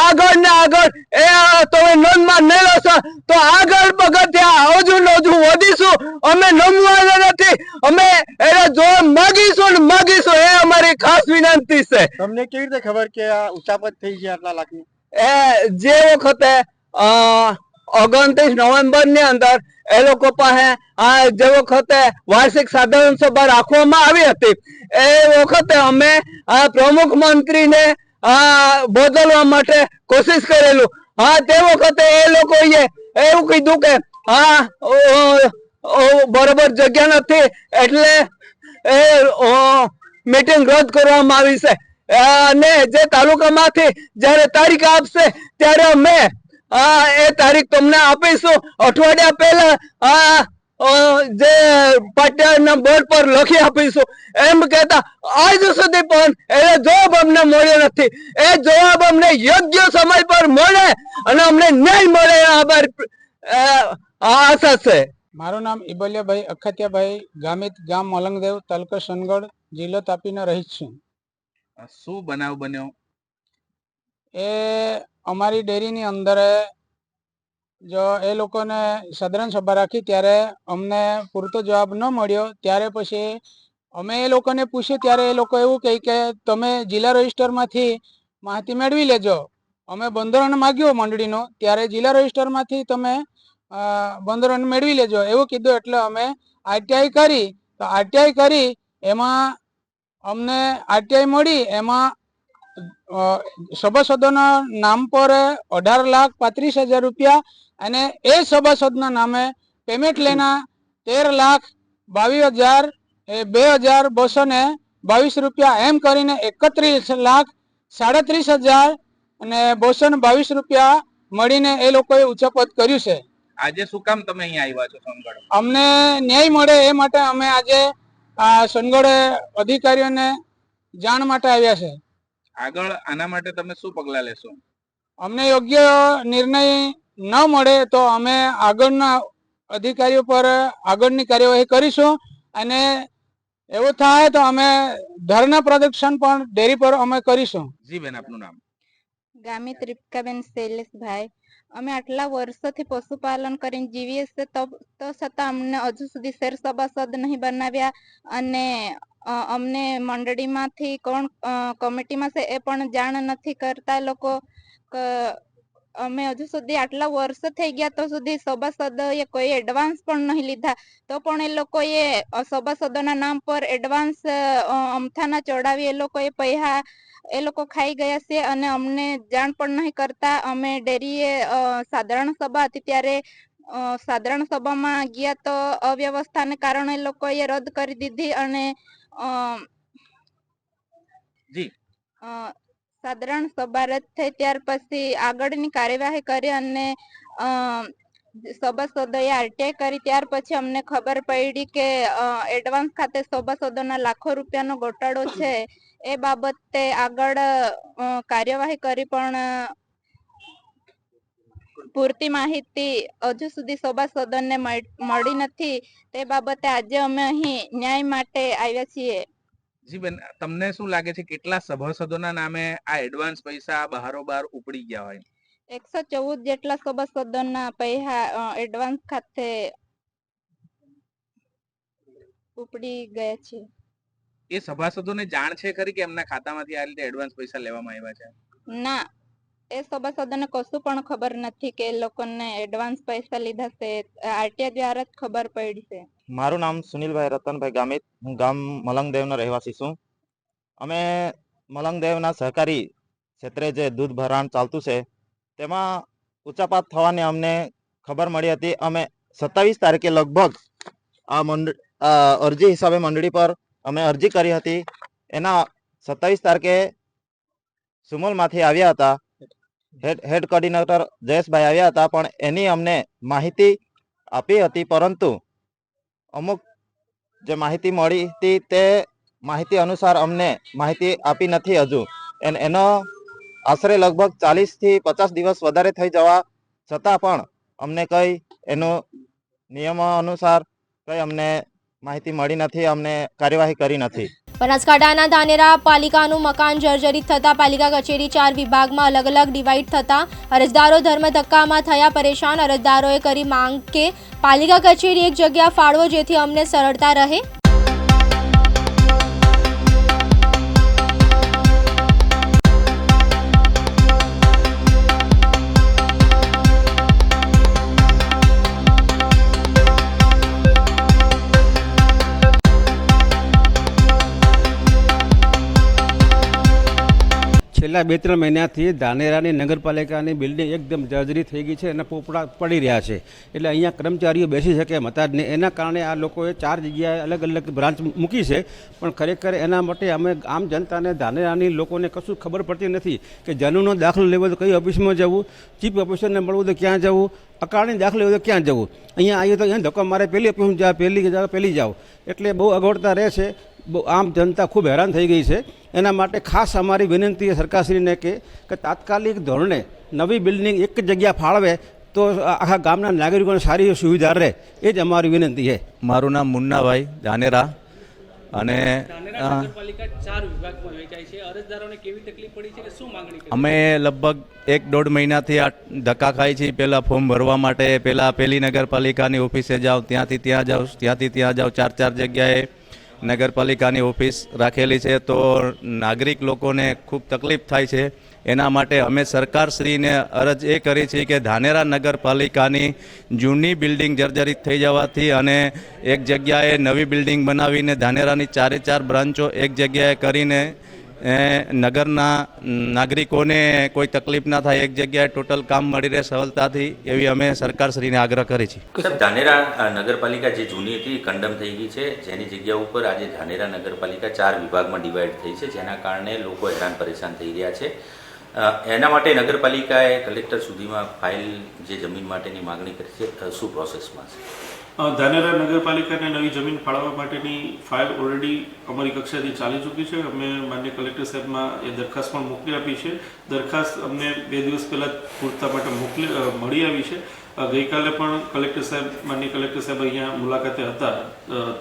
A: આગળ ને આગળ એ તમે નોંધમાં નહીં લેશો તો આગળ પગથિયા હજુ વધીશું. અમે નમવાના નથી, અમે એને જોવા માગીશું એ અમારી ખાસ વિનંતી છે.
C: તમને કેવી રીતે ખબર કે આ ઉચાપત થઈ છે આટલા લાખની?
A: જે વખતે 29 નવેમ્બર ની અંદર એ લોકો પાસે જે વખતે વાર્ષિક સાધારણ સભા રાખવામાં આવી હતી એ વખતે અમે પ્રમુખ મંત્રીને બદલવા માટે કોશિશ કરેલું. તે વખતે એ લોકોએ એવું કીધું કે બરોબર જગ્યા નથી એટલે એ મીટિંગ રદ કરવામાં આવી છે. અને જે તાલુકામાંથી જયારે તારીખ આપશે ત્યારે અમે એ તારીખ તમને આપીશું. અઠવાડિયા પહેલા જે પાટિયાના બોર્ડ પર લખી આપીશું એમ કહેતા આજ સુધી પણ એ જવાબ અમને મળ્યો નથી. એ જવાબ અમને યોગ્ય સમય પર મળે અને અમને ન્યાય મળે અમારી આશા છે.
D: મારું નામ ઇબલિયાભાઈ અખતિયાભાઈ ગામિત, ગામ મલંગદેવ, તાલુકા સોનગઢ, જિલ્લો તાપીના રહીશ છું.
H: શું બનાવ બન્યો?
D: એ અમારી ડેરીની અંદર જો એ લોકોને સાધારણ સભા રાખી ત્યારે અમને પૂરતો જવાબ ન મળ્યો. ત્યારે પછી અમે એ લોકોને પૂછ્યું ત્યારે એ લોકો એવું કહે કે તમે જિલ્લા રજિસ્ટરમાંથી માહિતી મેળવી લેજો. અમે બંધારણ માગ્યો મંડળીનો, ત્યારે જિલ્લા રજિસ્ટરમાંથી તમે બંધારણ મેળવી લેજો એવું કીધું. એટલે અમે આરટીઆઈ કરી, તો આરટીઆઈ કરી એમાં અમને આરટીઆઈ મળી. એમાં સભાસદોના નામ પર 18,35,000 રૂપિયા અને એ સભાસદના નામે પેમેન્ટ લેના 13,22,222 રૂપિયા, એમ કરીને 31,37,000 અને 222 રૂપિયા મળીને એ લોકોએ ઉચ્ચાપત કર્યું છે.
H: આજે શું કામ તમે અહીંયા આવ્યા છો સોનગઢ?
D: અમને ન્યાય મળે એ માટે અમે આજે સોનગઢ અધિકારીઓને જાણ માટે આવ્યા છે.
H: આગળ આના માટે તમે શું પગલાં લેશો?
D: અમને યોગ્ય નિર્ણય ન મળે તો અમે આગળના અધિકારીઓ પર આગળની કાર્યવાહી કરીશું. અને એવું થાય તો અમે ધરના પ્રદર્શન પણ ડેરી પર અમે કરીશું.
H: જી બેન, આપનું નામ?
Y: ગામિત રીપકાબેન શૈલેષભાઈ. અમે આટલા વર્ષોથી પશુપાલન કરીને જીવીએ છીએ તો છતાં અમને હજુ સુધી શેર સભાસદ નહીં બનાવ્યા. અને અમને મંડળીમાંથી કોણ કમિટીમાં છે એ પણ જાણ નથી કરતા લોકો. અમે હજુ સુધી આટલા વર્ષ થઈ ગયા તો સુધી સભાસદોએ કોઈ એડવાન્સ પણ નહીં લીધા, તો પણ એ લોકોએ સભાસદોના નામ પર એડવાન્સ અમથાના ચડાવી એ લોકોએ પૈસા એ લોકો ખાઈ ગયા છે અને અમને જાણ પણ નહીં કરતા. અમે ડેરીએ સાધારણ સભા હતી ત્યારે સાધારણ સભામાં ગયા તો અવ્યવસ્થાને કારણે લોકોએ રદ કરી દીધી અને સાધારણ સભા રદ થઈ ત્યાર પછી આગળની કાર્યવાહી કરી અને સભાસદોએ આરટીઆઈ કરી ત્યાર પછી અમને ખબર પડી કે એડવાન્સ ખાતે સભાસદોના લાખો રૂપિયાનો ગોટાળો છે. એ બાબતે આગળ કાર્યવાહી કરી પણ પૂરતી માહિતી હજુ સુધી સભાસદોને મળી નથી. તે બાબતે આજે અમે અહીં ન્યાય માટે આવ્યા છીએ.
H: જી બેન, તમને શું લાગે છે કેટલા સભાસદોના નામે આ એડવાન્સ પૈસા બહારોબાર ઉપડી ગયા હોય?
Y: 114 જેટલા સભાસદોના પૈસા એડવાન્સ ખાતે ઉપડી ગયા છે.
H: એ સભાસદોને જાણ છે ખરી કે એમના ખાતામાંથી આ રીતે એડવાન્સ પૈસા લેવામાં આવ્યા છે?
Y: ના, એ સભાસદોને કશું પણ ખબર નથી કે એ લોકોને એડવાન્સ પૈસા લીધા છે. આરટીઆઈ દ્વારા જ ખબર પડી છે.
E: મારું નામ સુનિલભાઈ રતનભાઈ ગામિત. હું ગામ મલંગદેવનો રહેવાસી છું. અમે મલંગદેવના સહકારી ક્ષેત્રે જે દૂધ ભરાણ ચાલતું છે તેમાં ઉચાપાત થવાની અમને ખબર મળી હતી. અમે 27 તારીખે લગભગ આ અરજી હિસાબે મંડળી પર અમે અરજી કરી હતી. એના 27 તારીખે સુમુલમાંથી આવ્યા હતા, હેડ કોર્ડિનેટર જયેશભાઈ આવ્યા હતા, પણ એની અમને માહિતી આપી હતી, પરંતુ અમુક જે માહિતી મળી હતી તે માહિતી અનુસાર અમને માહિતી આપી નથી હજુ. એનો આશરે લગભગ 40 થી 50 દિવસ વધારે થઈ જવા છતાં પણ અમને કઈ એનું નિયમો અનુસાર કઈ અમને માહિતી મળી નથી, અમને કાર્યવાહી કરી નથી.
U: બનાસકાંઠાના ધાનેરા પાલિકાનું મકાન જર્જરિત થતા પાલિકા કચેરી 4 વિભાગમાં અલગ અલગ ડિવાઈડ થતા અરજદારો ધર્મ ધક્કામાં થયા પરેશાન. અરજદારોએ કરી માંગ કે પાલિકા કચેરી એક જગ્યા ફાળવો જેથી અમને સરળતા રહે.
F: છેલ્લા 2-3 મહિનાથી ધાનેરાની નગરપાલિકાની બિલ્ડિંગ એકદમ જર્જરી થઈ ગઈ છે અને પોપડા પડી રહ્યા છે. એટલે અહીંયા કર્મચારીઓ બેસી શકે એમ હતા જ નહીં. એના કારણે આ લોકોએ 4 જગ્યાએ અલગ અલગ બ્રાન્ચ મૂકી છે, પણ ખરેખર એના માટે અમે આમ જનતાને ધાનેરાની લોકોને કશું ખબર પડતી નથી કે જમીનનો દાખલો લેવો તો કઈ ઓફિસમાં જવું, ચીફ ઓફિસરને મળવું તો ક્યાં જવું, અકાળની દાખલો લેવો તો ક્યાં જવું. અહીંયા આવીએ તો અહીંયા ધક્કો મારે પેલી ઓફિસમાં જાઓ, પેલી જાઓ, એટલે બહુ અગવડતા રહે છે. આમ જનતા ખૂબ હેરાન થઈ ગઈ છે. એના માટે ખાસ અમારી વિનંતી છે સરકારશ્રીને કે તાત્કાલિક ધોરણે નવી બિલ્ડિંગ એક જગ્યા ફાળવે તો આખા ગામના નાગરિકોને સારી સુવિધા રહે, એ જ અમારી વિનંતી છે.
G: મારું નામ મુન્નાભાઈ ધાનેરા. અને અમે લગભગ 1-1.5 મહિનાથી આ ધક્કા ખાઈ છીએ. પહેલાં ફોર્મ ભરવા માટે પહેલી નગરપાલિકાની ઓફિસે જાઓ, ત્યાંથી ત્યાં જાઓ, ત્યાંથી ત્યાં જાઓ, 4 જગ્યાએ નગરપાલિકાની ઓફિસ રાખેલી છે, તો નાગરિક લોકોને ખૂબ તકલીફ થાય છે. એના માટે અમે સરકારશ્રીને અરજ એ કરી છે કે ધાનેરા નગરપાલિકાની જૂની બિલ્ડિંગ જર્જરિત થઈ જવાથી અને એક જગ્યાએ નવી બિલ્ડિંગ બનાવીને ધાનેરાની 4 બ્રાન્ચો એક જગ્યાએ કરીને નગરના નાગરિકોને કોઈ તકલીફ ના થાય, એક જગ્યાએ ટોટલ કામ મળી રહે સરળતાથી, એવી અમે સરકારશ્રીને આગ્રહ કરી છે.
J: સાહેબ, ધાનેરા નગરપાલિકા જે જૂની હતી કન્ડમ થઈ ગઈ છે, જેની જગ્યા ઉપર આજે ધાનેરા નગરપાલિકા 4 વિભાગમાં ડિવાઈડ થઈ છે, જેના કારણે લોકો હેરાન પરેશાન થઈ રહ્યા છે. એના માટે નગરપાલિકાએ કલેક્ટર સુધીમાં ફાઇલ જે જમીન માટેની માગણી કરી છે, શું પ્રોસેસમાં છે?
K: ધાનેરા નગરપાલિકાને નવી જમીન ફાળવવા માટેની ફાઇલ ઓલરેડી અમારી કક્ષાથી ચાલી ચૂકી છે. અમે માન્ય કલેક્ટર સાહેબમાં એ દરખાસ્ત પણ મોકલી આપી છે. દરખાસ્ત અમને 2 દિવસ પહેલાં પૂરતા માટે મળી આવી છે. ગઈકાલે પણ માન્ય કલેક્ટર સાહેબ અહીંયા મુલાકાતે હતા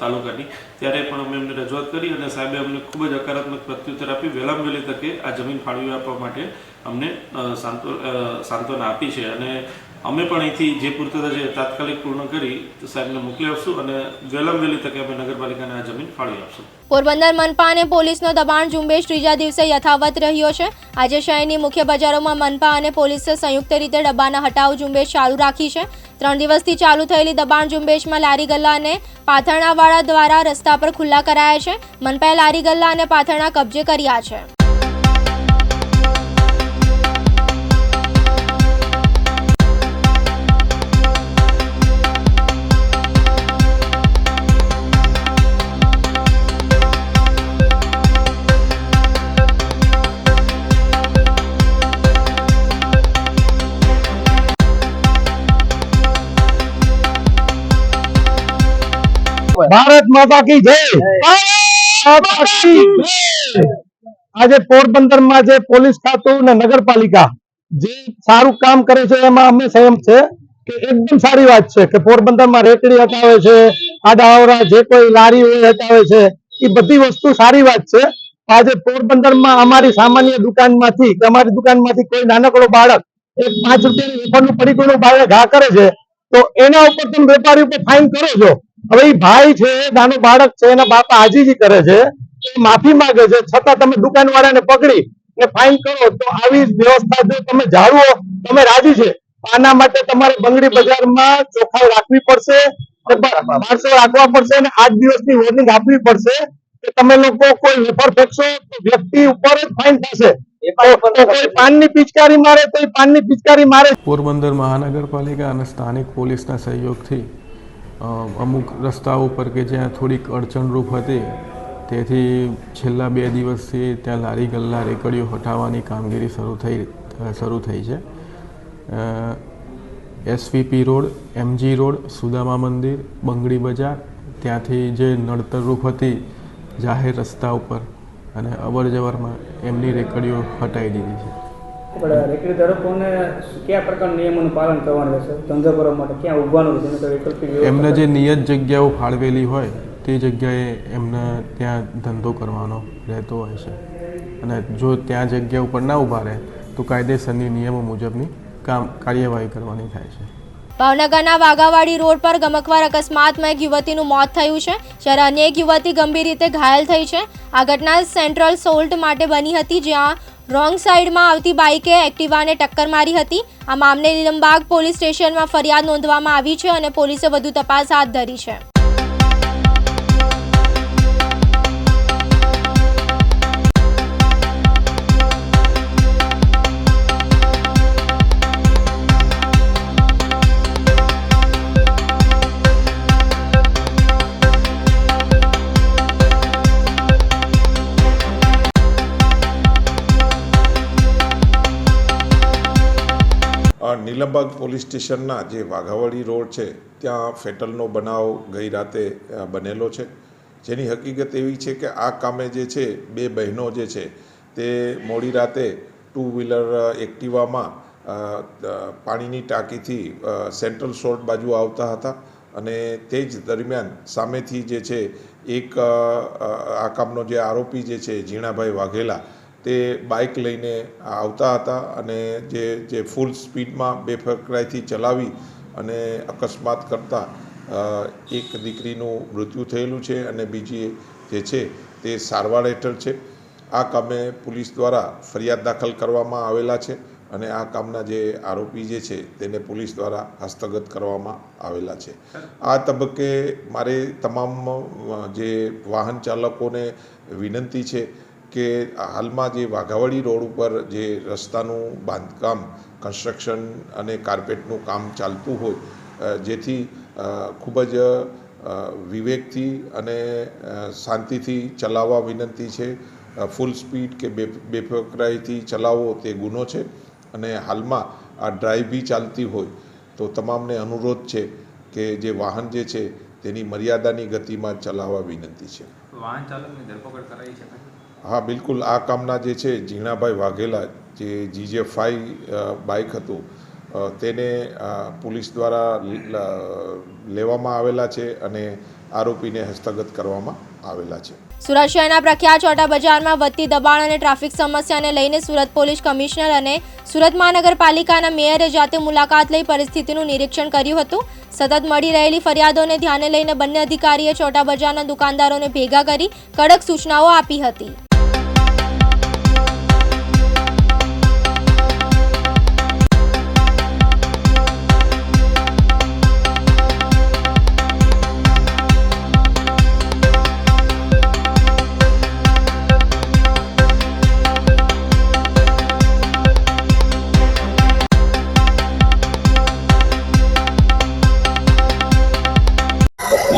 K: તાલુકાની, ત્યારે પણ અમે એમને રજૂઆત કરી અને સાહેબે અમને ખૂબ જ હકારાત્મક પ્રત્યુત્તર આપી. વહેલામાં વહેલી તકે આ જમીન ફાળવી આપવા માટે અમને સાંત્વના આપી છે અને અમે પણ અહીંથી જે પૂર્તતા છે તાત્કાલિક પૂર્ણ કરી સાહેબને મોકલી આપશું અને વહેલામાં વહેલી તકે અમે નગરપાલિકાને આ જમીન ફાળવી આપશું.
U: પોરબંદર મનપા અને પોલીસનો દબાણ ઝુંબેશ 3જા દિવસે યથાવત રહ્યો છે. આજે શહેરની મુખ્ય બજારોમાં મનપા અને પોલીસે સંયુક્ત રીતે ડબ્બાના હટાવ ઝુંબેશ ચાલુ રાખી છે. 3 દિવસથી ચાલુ થયેલી દબાણ ઝુંબેશમાં લારી ગલ્લા અને પાથરણાવાળા દ્વારા રસ્તા પર ખુલ્લા કરાયા છે. મનપાએ લારી ગલ્લા અને પાથરણા કબજે કર્યા છે.
I: ભારત માતા કી જય. આજે પોરબંદરમાં જે પોલીસ ખાતું ને નગરપાલિકા જે સારું કામ કરે છે એમાં અમે સહમત છે કે એકદમ સારી વાત છે કે પોરબંદરમાં રેકડી હટાવે છે, આડાઅવળા જે કોઈ લારી હોય હટાવે છે, એ બધી વસ્તુ સારી વાત છે. આજે પોરબંદરમાં અમારી સામાન્ય દુકાનમાંથી કે અમારી દુકાનમાંથી કોઈ નાનકડો બાળક એક 5 રૂપિયાની વેપારનું પડીકું બાળક ઘા કરે છે તો એના ઉપર તમે વેપારી ઉપર ફાઇન કરો છો. હવે એ ભાઈ છે, નાનો બાળક છે, એના બાપા આજીજી કરે છે, માફી માંગે છે, છતાં તમે દુકાન વાળાને પકડી ને ફાઇન કરો તો આવી વ્યવસ્થા જો તમે જાળવો તમે રાજી છે. આના માટે તમારે બંગડી બજારમાં ચોખ્ખાઈ રાખવી પડશે, માણસો રાખવા પડશે અને 8 દિવસની વોર્નિંગ આપવી પડશે કે તમે લોકો કોઈ વેપાર ફેંકશો તો વ્યક્તિ ઉપર જ ફાઇન થશે. કોઈ પાનની પિચકારી મારે તો પાનની પિચકારી મારે.
M: પોરબંદર મહાનગરપાલિકા અને સ્થાનિક પોલીસના સહયોગથી અમુક રસ્તાઓ પર કે જ્યાં થોડીક અડચણરૂપ હતી તેથી છેલ્લા 2 દિવસથી ત્યાં લારી ગલ્લા રેકડીઓ હટાવવાની કામગીરી શરૂ થઈ છે. SVP road, MG road, Sudama Mandir, Bangdi બજાર ત્યાંથી જે નડતરરૂપ હતી જાહેર રસ્તા ઉપર અને અવર જવરમાં એમની રેકડીઓ હટાવી દીધી છે.
L: રેકડી ધારકોને કયા પ્રકારના નિયમોનું પાલન કરવાનું રહેશે? ધંધો કરવા માટે ક્યાં ઊભવાનું રહેશે?
M: એમને જે નિયત જગ્યાઓ ફાળવેલી હોય તે જગ્યાએ એમને ત્યાં ધંધો કરવાનો રહેતો હોય છે અને જો ત્યાં જગ્યા ઉપર ના ઊભા રહે તો કાયદેસરની નિયમો મુજબની કાર્યવાહી કરવાની થાય છે.
U: ભાવનગરના વાઘાવાડી રોડ પર ગમખ્વાર અકસ્માતમાં એક યુવતીનું મોત થયું છે જ્યારે અન્ય એક યુવતી ગંભીર રીતે ઘાયલ થઈ છે. આ ઘટના સેન્ટ્રલ સોલ્ટ માટે બની હતી જ્યાં રોંગ સાઈડમાં આવતી બાઇકે એક્ટિવાને ટક્કર મારી હતી. આ મામલે નીલમબાગ પોલીસ સ્ટેશનમાં ફરિયાદ નોંધવામાં આવી છે અને પોલીસે વધુ તપાસ હાથ ધરી છે.
O: નીલમબાગ પોલીસ સ્ટેશનના જે વાઘાવાડી રોડ છે ત્યાં ફેટલનો બનાવ ગઈ રાતે બનેલો છે, જેની હકીકત એવી છે કે આ કામે જે છે 2 બહેનો જે છે તે મોડી રાતે 2 વ્હીલર એક્ટિવામાં પાણીની ટાંકીથી સેન્ટ્રલ સોલ્ટ બાજુ આવતા હતા અને તે જ દરમિયાન સામેથી જે છે એક આ કામનો જે આરોપી જે છે ઝીણાભાઈ વાઘેલા તે બાઇક લઈને આવતા હતા અને જે ફૂલ સ્પીડમાં બેફકરાઈથી ચલાવી અને અકસ્માત કરતાં એક દીકરીનું મૃત્યુ થયેલું છે અને બીજી જે છે તે સારવાર હેઠળ છે. આ કામે પોલીસ દ્વારા ફરિયાદ દાખલ કરવામાં આવેલા છે અને આ કામના જે આરોપી જે છે તેને પોલીસ દ્વારા હસ્તગત કરવામાં આવેલા છે. આ તબક્કે મારે તમામ જે વાહન ચાલકોને વિનંતી છે કે હાલમાં જે વાઘાવાડી રોડ ઉપર જે રસ્તાનું બાંધકામ, કન્સ્ટ્રક્શન અને કાર્પેટનું કામ ચાલતું હોય જેથી ખૂબ જ વિવેકથી અને શાંતિથી ચલાવવા વિનંતી છે. ફૂલ સ્પીડ કે બેફકરાઈથી ચલાવવો તે ગુનો છે અને હાલમાં આ ડ્રાઈવ બી ચાલતી હોય તો તમામને અનુરોધ છે કે જે વાહન જે છે તેની મર્યાદાની ગતિમાં ચલાવવા વિનંતી છે.
Q: વાહન ચાલકની ધરપકડ કરાવી શકાય?
O: હા, બિલકુલ. આ કામના જે છે ઝીણાભાઈ વાઘેલા જે GJ5 બાઇક હતું તેને પોલીસ દ્વારા લેવામાં આવેલા છે અને આરોપીને હસ્તગત કરવામાં આવેલા છે.
U: સુરત શહેરના પ્રખ્યાત ચોટા બજારમાં વધતી દબાણ અને ટ્રાફિક સમસ્યાને લઈને સુરત પોલીસ કમિશનર અને સુરત મહાનગરપાલિકાના મેયરે જાતે મુલાકાત લઈ પરિસ્થિતિનું નિરીક્ષણ કર્યું હતું. સતત મળી રહેલી ફરિયાદોને ધ્યાને લઈને બંને અધિકારીએ ચોટા બજારના દુકાનદારોને ભેગા કરી કડક સૂચનાઓ આપી હતી.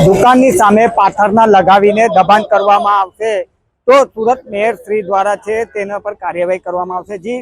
X: દુકાનની સામે પાથરના લગાવીને દબાણ કરવામાં આવશે તો સુરત મેયર શ્રી દ્વારા છે તેના પર કાર્યવાહી કરવામાં આવશે. જી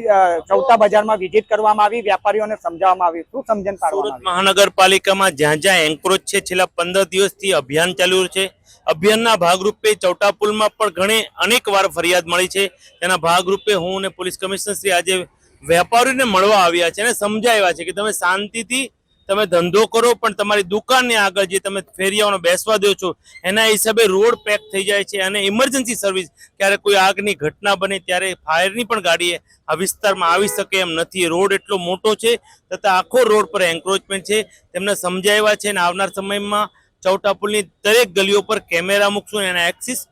X: ચૌટા બજારમાં વિઝિટ કરવામાં આવી, વ્યાપારીઓને સમજાવવામાં આવ્યું, શું સમજણ પાડવામાં આવી?
B: મહાનગરપાલિકામાં જ્યાં જ્યાં એન્ક્રોચ છે છેલ્લા 15 દિવસથી અભિયાન ચાલુ છે. અભિયાનના ભાગરૂપે ચૌટા પુલમાં પણ અનેક વાર ફરિયાદ મળી છે. તેના ભાગરૂપે હું અને પોલીસ કમિશનર શ્રી આજે વેપારીઓને મળવા આવ્યા છે અને સમજાવ્યા છે કે તમે શાંતિથી તમે ધંધો કરો, પણ તમારી દુકાનની આગળ જે તમે ફેરિયાઓને બેસવા દો છો એના હિસાબે રોડ પેક થઈ જાય છે. અને ઇમરજન્સી સર્વિસ, ક્યારે કોઈ આગની ઘટના બને ત્યારે ફાયરની પણ ગાડી આ વિસ્તારમાં આવી શકે એમ નથી. રોડ એટલો મોટો છે તથા આખો રોડ પર એન્ક્રોચમેન્ટ છે. તેમને સમજાવ્યા છે અને આવનાર સમયમાં ચૌટા પુલની દરેક ગલીઓ પર કેમેરા મૂકશું અને એના એક્સિસ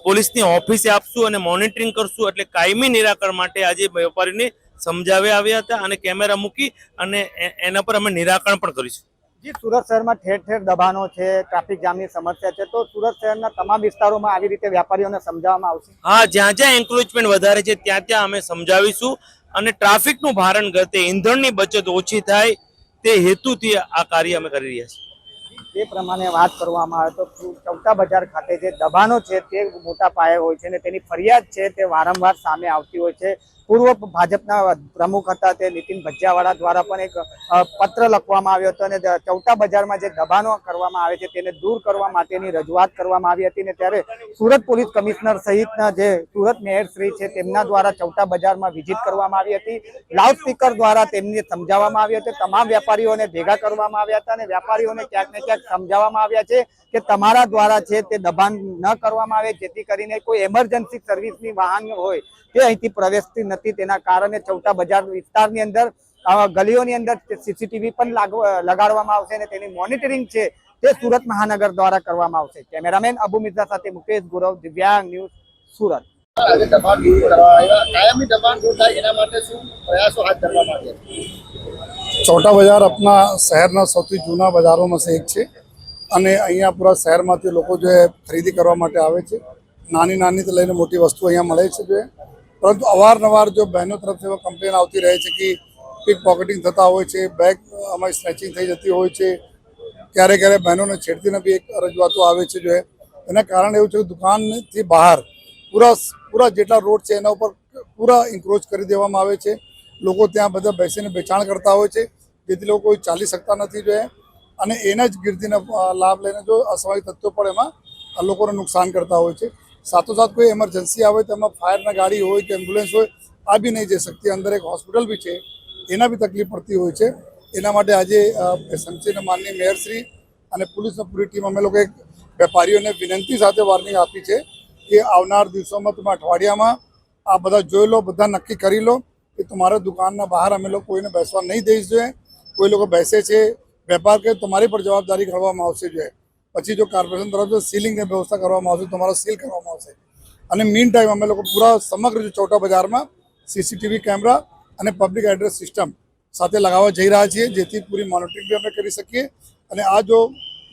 B: પોલીસની ઓફિસે આપશું અને મોનિટરિંગ કરશું. એટલે કાયમી નિરાકરણ માટે આજે વેપારીને સમજાવ્યા આવ્યા હતા અને કેમેરા મૂકી અને એના પર અમે નિરાકરણ પણ કરીશું.
X: જી, સુરત શહેરમાં ઠેર ઠેર દબાણો છે, ટ્રાફિક જામની સમસ્યા છે, તો સુરત શહેરના તમામ વિસ્તારોમાં આવી રીતે વેપારીઓને સમજાવવામાં આવશે?
B: હા, જ્યાં જ્યાં એન્ક્રોચમેન્ટ વધારે છે ત્યાં ત્યાં અમે સમજાવીશું અને ટ્રાફિકનું ભારણ ઘટે, ઈંધણની બચત ઓછી થાય તે હેતુથી આ કાર્ય અમે કરી રહ્યા છીએ.
X: તે પ્રમાણે વાત કરવામાં આવે તો ચૌટા બજાર ખાતે જે દબાણો છે તે મોટા પાયે હોય છે અને તેની ફરિયાદ છે તે વારંવાર સામે આવતી હોય છે. પૂર્વ ભાજપના પ્રમુખ હતા તે નીતિન ભજિયાવાળા દ્વારા પણ એક પત્ર લખવામાં આવ્યો હતો અને ચૌટા બજારમાં જે દબાણો કરવામાં આવે છે તેને દૂર કરવા માટેની રજૂઆત કરવામાં આવી હતી. ને ત્યારે સુરત પોલીસ કમિશનર સહિતના જે સુરત મેયર શ્રી છે તેમના દ્વારા ચૌટા બજારમાં વિઝિટ કરવામાં આવી હતી. લાઉડસ્પીકર દ્વારા તેમને સમજાવવામાં આવ્યું હતું. તમામ વેપારીઓને ભેગા કરવામાં આવ્યા હતા અને વેપારીઓને ક્યાંક ને ક્યાંક સમજાવવામાં આવ્યા છે કે તમારા દ્વારા છે તે દબાણ ન કરવામાં આવે, જેથી કરીને કોઈ એમરજન્સી સર્વિસની વાહન હોય તે અહીંથી પ્રવેશતી નથી. તેના કારણે ચૌટા બજાર વિસ્તારની અંદર ગલીઓની અંદર સીસીટીવી પણ લગાડવામાં આવશે અને તેની મોનિટરિંગ છે તે સુરત મહાનગર દ્વારા કરવામાં આવશે. કેમેરામેન અબુ મિર્ઝા સાથે મુકેશ ગુરવ, દિવ્યાંગ ન્યૂઝ, સુરત.
P: ચૌટા બજાર આપણા શહેરના સૌથી જૂના બજારોમાં સે એક છે અને અહીંયા પૂરા શહેરમાંથી લોકો જે ખરીદી કરવા માટે આવે છે. નાની નાની લઈને મોટી વસ્તુ અહીંયા મળે છે. પરંતુ અવારનવાર જો બહેનો તરફથી એવા કમ્પ્લેન આવતી રહે છે કે પિક પોકેટિંગ થતા હોય છે, બેગ અમારી સ્નેચિંગ થઈ જતી હોય છે, ક્યારેક ક્યારેક બહેનોને છેડતીને બી એક રજૂઆતો આવે છે. જો એના કારણે એવું છે કે દુકાનથી બહાર પૂરા જેટલા રોડ છે એના ઉપર પૂરા ઇન્ક્રોચ કરી દેવામાં આવે છે. લોકો ત્યાં બધા બેસીને વેચાણ કરતા હોય છે, જેથી લોકો કોઈ ચાલી શકતા નથી. જો અને એના જ ગીર્દીનો લાભ લઈને જો અસ્વાભાવિક તત્વો પણ એમાં લોકોને નુકસાન કરતા હોય છે. સાથોસાથ કોઈ એમરજન્સી આવે તો એમાં ફાયરના ગાડી હોય કે એમ્બ્યુલન્સ હોય આ બી નહીં જઈ શકતી. અંદર એક હોસ્પિટલ બી છે, એના બી તકલીફ પડતી હોય છે. એના માટે આજે સંચિન માનનીય મેયરશ્રી અને પોલીસની પૂરી ટીમ અમે લોકો એક વેપારીઓને વિનંતી સાથે વોર્નિંગ આપી છે કે આવનાર દિવસોમાં તમે અઠવાડિયામાં આ બધા જોઈ લો, બધા નક્કી કરી લો કે તમારા દુકાનના બહાર અમે લોકો કોઈને બેસવા નહીં દઈશ. જોઈએ કોઈ લોકો બેસે છે વેપાર કરે તમારી પર જવાબદારી કરવામાં આવશે. જોઈએ પછી જો કોર્પોરેશન તરફથી સીલિંગની વ્યવસ્થા કરવામાં આવશે તમારો સીલ કરવામાં આવશે. અને મીન ટાઈમ અમે લોકો પૂરા સમગ્ર ચૌટા બજારમાં સીસીટીવી કેમેરા અને પબ્લિક એડ્રેસ સિસ્ટમ સાથે લગાવવા જઈ રહ્યા છીએ, જેથી પૂરી મોનિટરિંગ બી અમે કરી શકીએ અને આ જો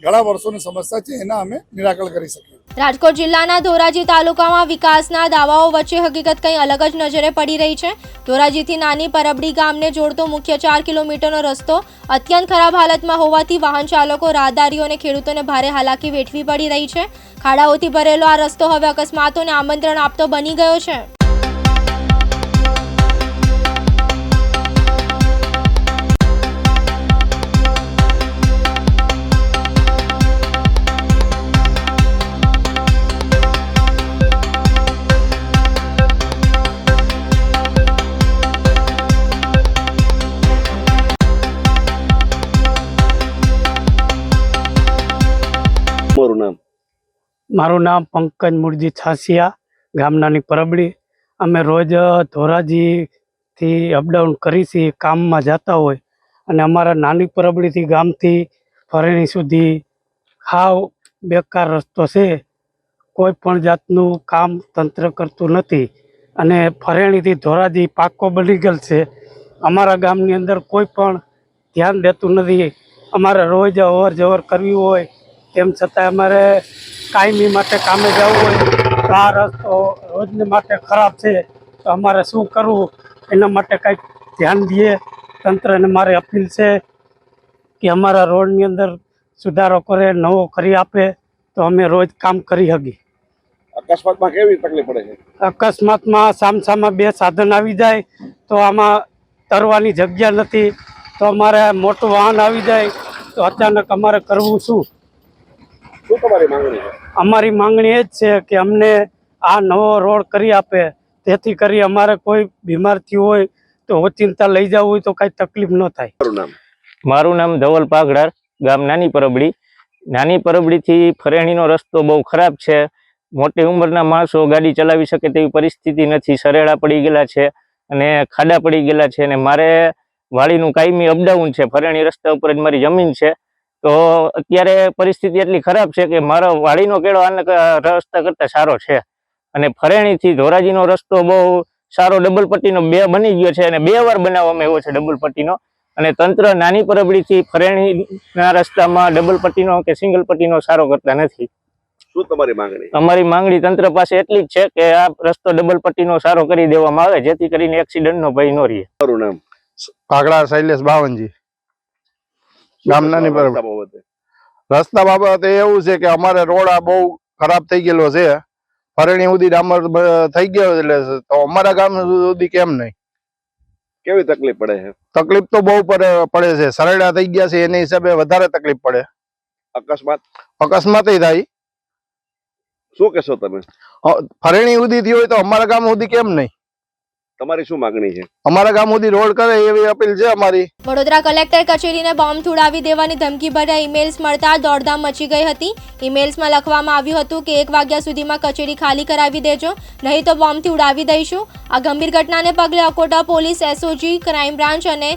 P: ઘણા વર્ષોની સમસ્યા છે એના અમે નિરાકરણ કરી શકીએ.
U: રાજકોટ જિલ્લાના ધોરાજી તાલુકામાં વિકાસના દાવાઓ વચ્ચે હકીકત કંઈ અલગ જ નજરે પડી રહી છે. ધોરાજીથી નાની પરબડી ગામને જોડતો મુખ્ય 4 કિલોમીટરનો રસ્તો અત્યંત ખરાબ હાલતમાં હોવાથી વાહન ચાલકો, રાહદારીઓ અને ખેડૂતોને ભારે હાલાકી વેઠવી પડી રહી છે. ખાડાઓથી ભરેલો આ રસ્તો હવે અકસ્માતોને આમંત્રણ આપતો બની ગયો છે.
R: મારું નામ પંકજ મુરજી છાસિયા, ગામ નાની પરબડી. અમે રોજ ધોરાજીથી અપડાઉન કરી છીએ, કામમાં જતા હોય અને અમારા નાની પરબડીથી ગામથી ફરેણી સુધી હાવ બેકાર રસ્તો છે. કોઈ પણ જાતનું કામ તંત્ર કરતું નથી અને ફરેણીથી ધોરાજી પાકો બની ગયેલ છે. અમારા ગામની અંદર કોઈ પણ ધ્યાન દેતું નથી. અમારે રોજ અવર જવર કરવી હોય તેમ છતાં અમારે કાયમી માટે કામે જવું હોય તો આ રસ્તો રોજને માટે ખરાબ છે. તો અમારે શું કરવું એના માટે કંઈક ધ્યાન દે તંત્રને. મારે અપીલ છે કે અમારા રોડની અંદર સુધારો કરે, નવો કરી આપે તો અમે રોજ કામ કરી શકીએ.
N: અકસ્માતમાં કેવી તકલીફ પડે છે?
R: અકસ્માતમાં સામસામા બે સાધન આવી જાય તો આમાં તરવાની જગ્યા નથી, તો અમારે મોટું વાહન આવી જાય તો અચાનક અમારે કરવું શું?
N: શું તમારી માંગણી છે?
R: અમારી માંગણી એ જ છે કે અમને આ નવો રોડ કરી આપે, જેથી કરી અમારે કોઈ બીમાર થયું હોય તો ઓચિંતા લઈ જવું હોય તો કઈ તકલીફ ન થાય.
S: મારું નામ ધવલ પાઘડાર, ગામ નાની પરબડી. નાની પરબડીથી ફરેણીનો રસ્તો બહુ ખરાબ છે. મોટી ઉંમરના માણસો ગાડી ચલાવી શકે તેવી પરિસ્થિતિ નથી. સરેડા પડી ગયેલા છે અને ખાડા પડી ગયેલા છે અને મારે વાડીનું કાયમી અપડાઉન છે. ફરેણી રસ્તા ઉપર જ મારી જમીન છે. તો અત્યારે પરિસ્થિતિ એટલી ખરાબ છે કે મારો વાડીનો કેળો આના રસ્તા કરતાં સારો છે અને ફરેણીથી ધોરાજીનો રસ્તો બહુ સારો ડબલ પટ્ટીનો 2 બની ગયો છે અને 2 વાર બનાવવામાં આવ્યો છે ડબલ પટ્ટીનો. અને તંત્ર નાની પરબડીથી ફરેણીના રસ્તામાં ડબલ પટ્ટીનો કે સિંગલ પટ્ટીનો સારો કરતા નથી.
N: શું તમારી માંગણી?
S: અમારી માંગણી તંત્ર પાસે એટલી જ છે કે આ રસ્તો ડબલ પટ્ટીનો સારો કરી દેવામાં આવે, જેથી કરીને એક્સિડન્ટનો ભય ન રહે.
N: મારું નામ
I: પાઘડા શૈલેષ બાવનજી, ગામ નાની પરબડી. રસ્તા બાબતે એવું છે કે અમારે રોડ આ બહુ ખરાબ થઈ ગયેલો છે. ફરેણી સુધી ડામર થઈ ગયો એટલે તો અમારા ગામ સુધી કેમ નહીં?
N: કેવી તકલીફ પડે છે?
I: તકલીફ તો બહુ પડે છે. સરેડા થઈ ગયા છે એની હિસાબે વધારે તકલીફ પડે. અકસ્માત થાય.
N: શું કહેશો તમે?
I: ફરેણી સુધી થયો હોય તો અમારા ગામ સુધી કેમ નહીં?
N: તમારી શું માંગણી છે?
I: અમારા ગામ સુધી રોડ કરે એવી અપીલ છે અમારી.
U: વડોદરા કલેક્ટર કચેરીને બોમ્બ થોડાવી દેવાની ધમકી ભર્યા ઈમેલ્સ મળતા દોડધામ મચી ગઈ હતી. ઈમેલ્સમાં લખવામાં આવ્યું હતું કે 1 વાગ્યા સુધીમાં કચેરી ખાલી કરાવી દેજો, નહીં તો બોમ્બથી ઉડાવી દઈશું. આ ગંભીર ઘટનાને પગલે Akota police, SOG, crime branch અને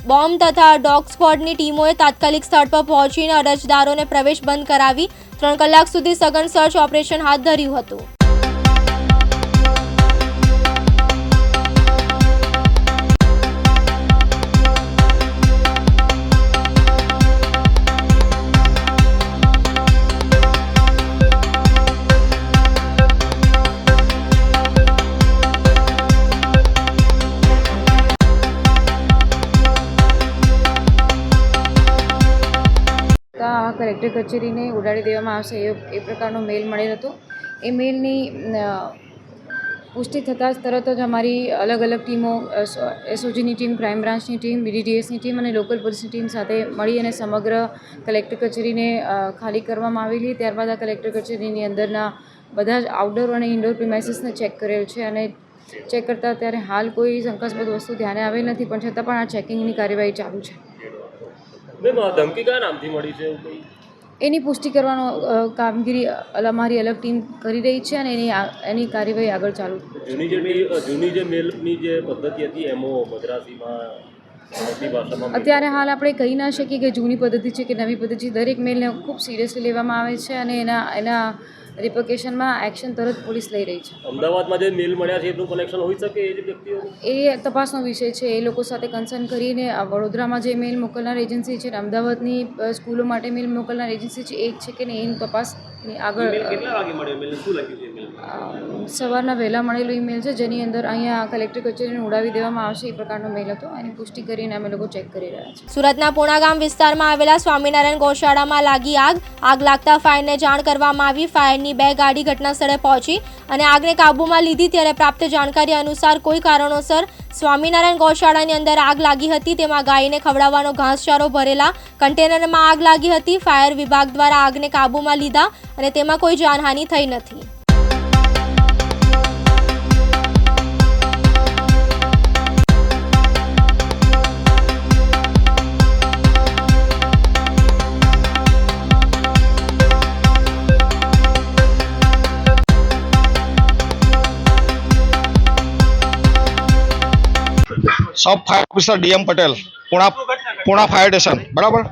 U: બોમ્બ તથા ડોગ સ્ક્વોડની ટીમોએ તાત્કાલિક સ્થળ પર પહોંચીને અરજદારોને પ્રવેશ બંધ કરાવી 3 કલાક સુધી સઘન સર્ચ ઓપરેશન હાથ ધર્યું હતું.
T: કલેક્ટર કચેરીને ઉડાડી દેવામાં આવશે એ પ્રકારનો મેલ મળેલ હતો. એ મેલની પુષ્ટિ થતાં જ તરત જ અમારી અલગ અલગ ટીમો, એસઓજીની ટીમ, ક્રાઇમ બ્રાન્ચની ટીમ, બીડીડીએસની ટીમ અને લોકલ પોલીસની ટીમ સાથે મળી અને સમગ્ર કલેક્ટર કચેરીને ખાલી કરવામાં આવેલી. ત્યારબાદ આ કલેક્ટર કચેરીની અંદરના બધા જ આઉટડોર અને ઇન્ડોર પ્રિમાઇસીસને ચેક કરેલ છે અને ચેક કરતાં ત્યારે હાલ કોઈ શંકાસ્પદ વસ્તુ ધ્યાને આવેલ નથી, પણ છતાં પણ આ ચેકિંગની કાર્યવાહી ચાલુ છે.
V: ધમકી કયા નામથી મળી છે
T: એની પુષ્ટિ કરવાનો કામગીરી અમારી અલગ ટીમ કરી રહી છે અને એની કાર્યવાહી આગળ ચાલુ.
V: જૂની જે મેલની જે પદ્ધતિ હતી એમો મદ્રાસીમાં
T: અત્યારે હાલ આપણે કહી ના શકીએ કે જૂની પદ્ધતિ છે કે નવી પદ્ધતિ. દરેક મેલને ખૂબ સિરિયસલી લેવામાં આવે છે અને એના રિપોર્કેશનમાં એક્શન તરત પોલીસ લઈ રહી છે.
V: અમદાવાદમાં જે મેલ મળ્યા છે એનું કનેક્શન હોઈ શકે એ વ્યક્તિઓ?
T: એ તપાસનો વિષય છે. એ લોકો સાથે કન્સર્ન કરીને વડોદરામાં જે મેલ મોકલનાર એજન્સી છે, અમદાવાદની સ્કૂલો માટે મેલ મોકલનાર એજન્સી છે, એક છે કે નહીં એની તપાસની આગળ.
V: કેટલા વાગે મળ્યો મેલ? શું લખ્યું છે મેલ?
T: સવારના વહેલા મળેલો ઈમેલ છે જેની અંદર અહીંયા કલેક્ટર કચેરીને ઉડાવી દેવામાં આવશે એ પ્રકારનો મેલ હતો. એની પુષ્ટિ કરીને અમે લોકો ચેક કરી રહ્યા છીએ.
U: સુરતના પૂણાગામ વિસ્તારમાં આવેલા સ્વામિનારાયણ ગૌશાળામાં લાગી આગ. આગ લાગતા ફાયરને જાણ કરવામાં આવી. ફાયરની 2 ગાડી ઘટના સ્થળે પહોંચી અને આગને કાબૂમાં લીધી. ત્યારે પ્રાપ્ત જાણકારી અનુસાર કોઈ કારણોસર સ્વામિનારાયણ ગૌશાળાની અંદર આગ લાગી હતી. તેમાં ગાયને ખવડાવવાનો ઘાસચારો ભરેલા કન્ટેનરમાં આગ લાગી હતી. ફાયર વિભાગ દ્વારા આગને કાબૂમાં લીધા અને તેમાં કોઈ જાનહાનિ થઈ નથી.
I: સબ fire officer DM Patel, Puna fire station, બરાબર.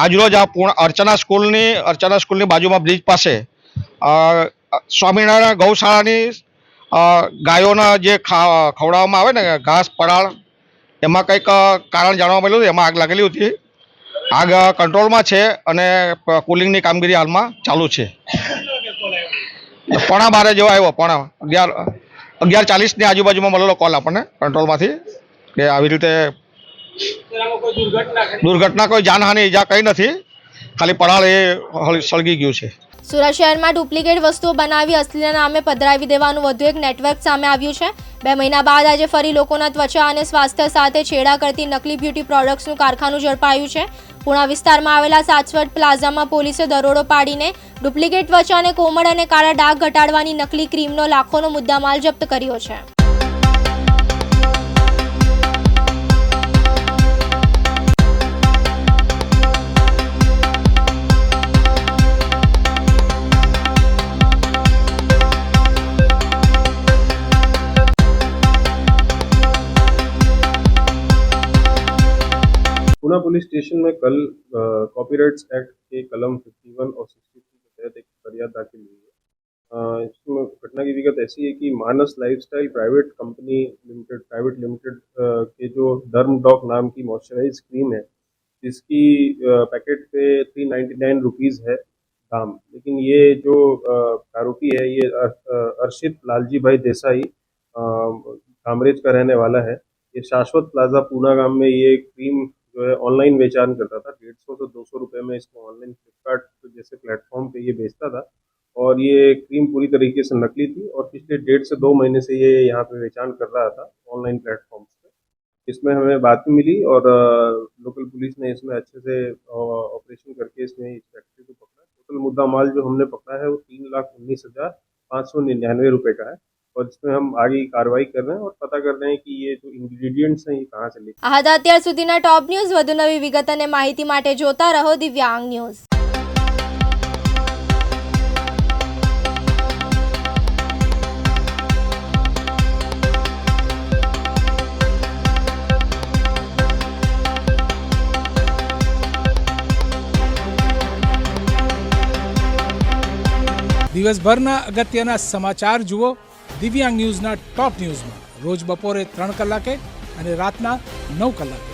I: આજરોજ આ અર્ચના સ્કૂલની બાજુમાં બ્રિજ પાસે સ્વામિનારાયણ ગૌશાળાની ગાયોના જે ખવડાવવામાં આવે ને ઘાસ પડાળ, એમાં કંઈક કારણ જાણવા મળ્યું હતું. એમાં આગ લાગેલી હતી. આગ કંટ્રોલમાં છે અને કુલિંગની કામગીરી હાલમાં ચાલુ છે. 11:15 જેવો આવ્યો. 11:40ની આજુબાજુમાં મળેલો કોલ આપણને કંટ્રોલમાંથી કે આવી રીતે દુર્ઘટના, કોઈ જાનહાનિ ઈજા કંઈ નથી, ખાલી પડાળ એ સળગી ગયું છે.
U: સુરત શહેરમાં ડુપ્લિકેટ વસ્તુઓ બનાવી અસલીના નામે પધરાવી દેવાનું વધુ એક નેટવર્ક સામે આવ્યું છે. 2 મહિના બાદ આજે ફરી લોકોના ત્વચા અને સ્વાસ્થ્ય સાથે છેડા કરતી નકલી બ્યુટી પ્રોડક્ટ્સનું કારખાનું ઝડપાયું છે. પૂણા વિસ્તારમાં આવેલા સાચવટ પ્લાઝામાં પોલીસે દરોડો પાડીને ડુપ્લિકેટ ત્વચા અને કોમળ અને કાળા ડાઘ ઘટાડવાની નકલી ક્રીમનો લાખોનો મુદ્દામાલ જપ્ત કર્યો છે.
K: पूना पुलिस स्टेशन में कल कॉपीराइट्स एक्ट के कलम 51 और 63 के तहत एक फरियाद दाखिल हुई है. इसमें घटना की विगत ऐसी है कि मानस लाइफस्टाइल प्राइवेट लिमिटेड के जो डर्म डॉक नाम की मॉइस्चराइज क्रीम है, जिसकी पैकेट पे 399 रुपीज़ है दाम, लेकिन ये जो आरोपी है ये अर्शित लालजी भाई देसाई कामरेज का रहने वाला है. ये शाश्वत प्लाजा पूना गांव में ये क्रीम जो है ऑनलाइन बेचान करता था. 150 से 200 रुपये में इसको ऑनलाइन फ्लिपकार्ट जैसे प्लेटफॉर्म पे ये बेचता था और ये क्रीम पूरी तरीके से नकली थी और पिछले 1.5 से 2 महीने से ये यहाँ पे बेचान कर रहा था ऑनलाइन प्लेटफॉर्म पे. इसमें हमें बातमी मिली और लोकल पुलिस ने इसमें अच्छे से ऑपरेशन करके इसमें इस फैक्ट्री को पकड़ा. टोटल मुद्दा माल जो हमने पकड़ा है वो 3,19,599 रुपये का है और इसमें हम आगे कार्रवाई कर रहे हैं और पता कर रहे हैं कि ये जो इंग्रेडिएंट्स हैं ये कहाँ से लेके.
U: આ હતા અત્યાર સુધીના ટોપ ન્યૂઝ. વધુ નવી વિગત અને માહિતી માટે જોતા રહો દિવ્યાંગ ન્યૂઝ.
A: દિવસભરના અગત્યના સમાચાર જુઓ દિવ્યાંગ ન્યૂઝના ટોપ ન્યૂઝમાં રોજ બપોરે 3 કલાકે અને રાતના 9 કલાકે.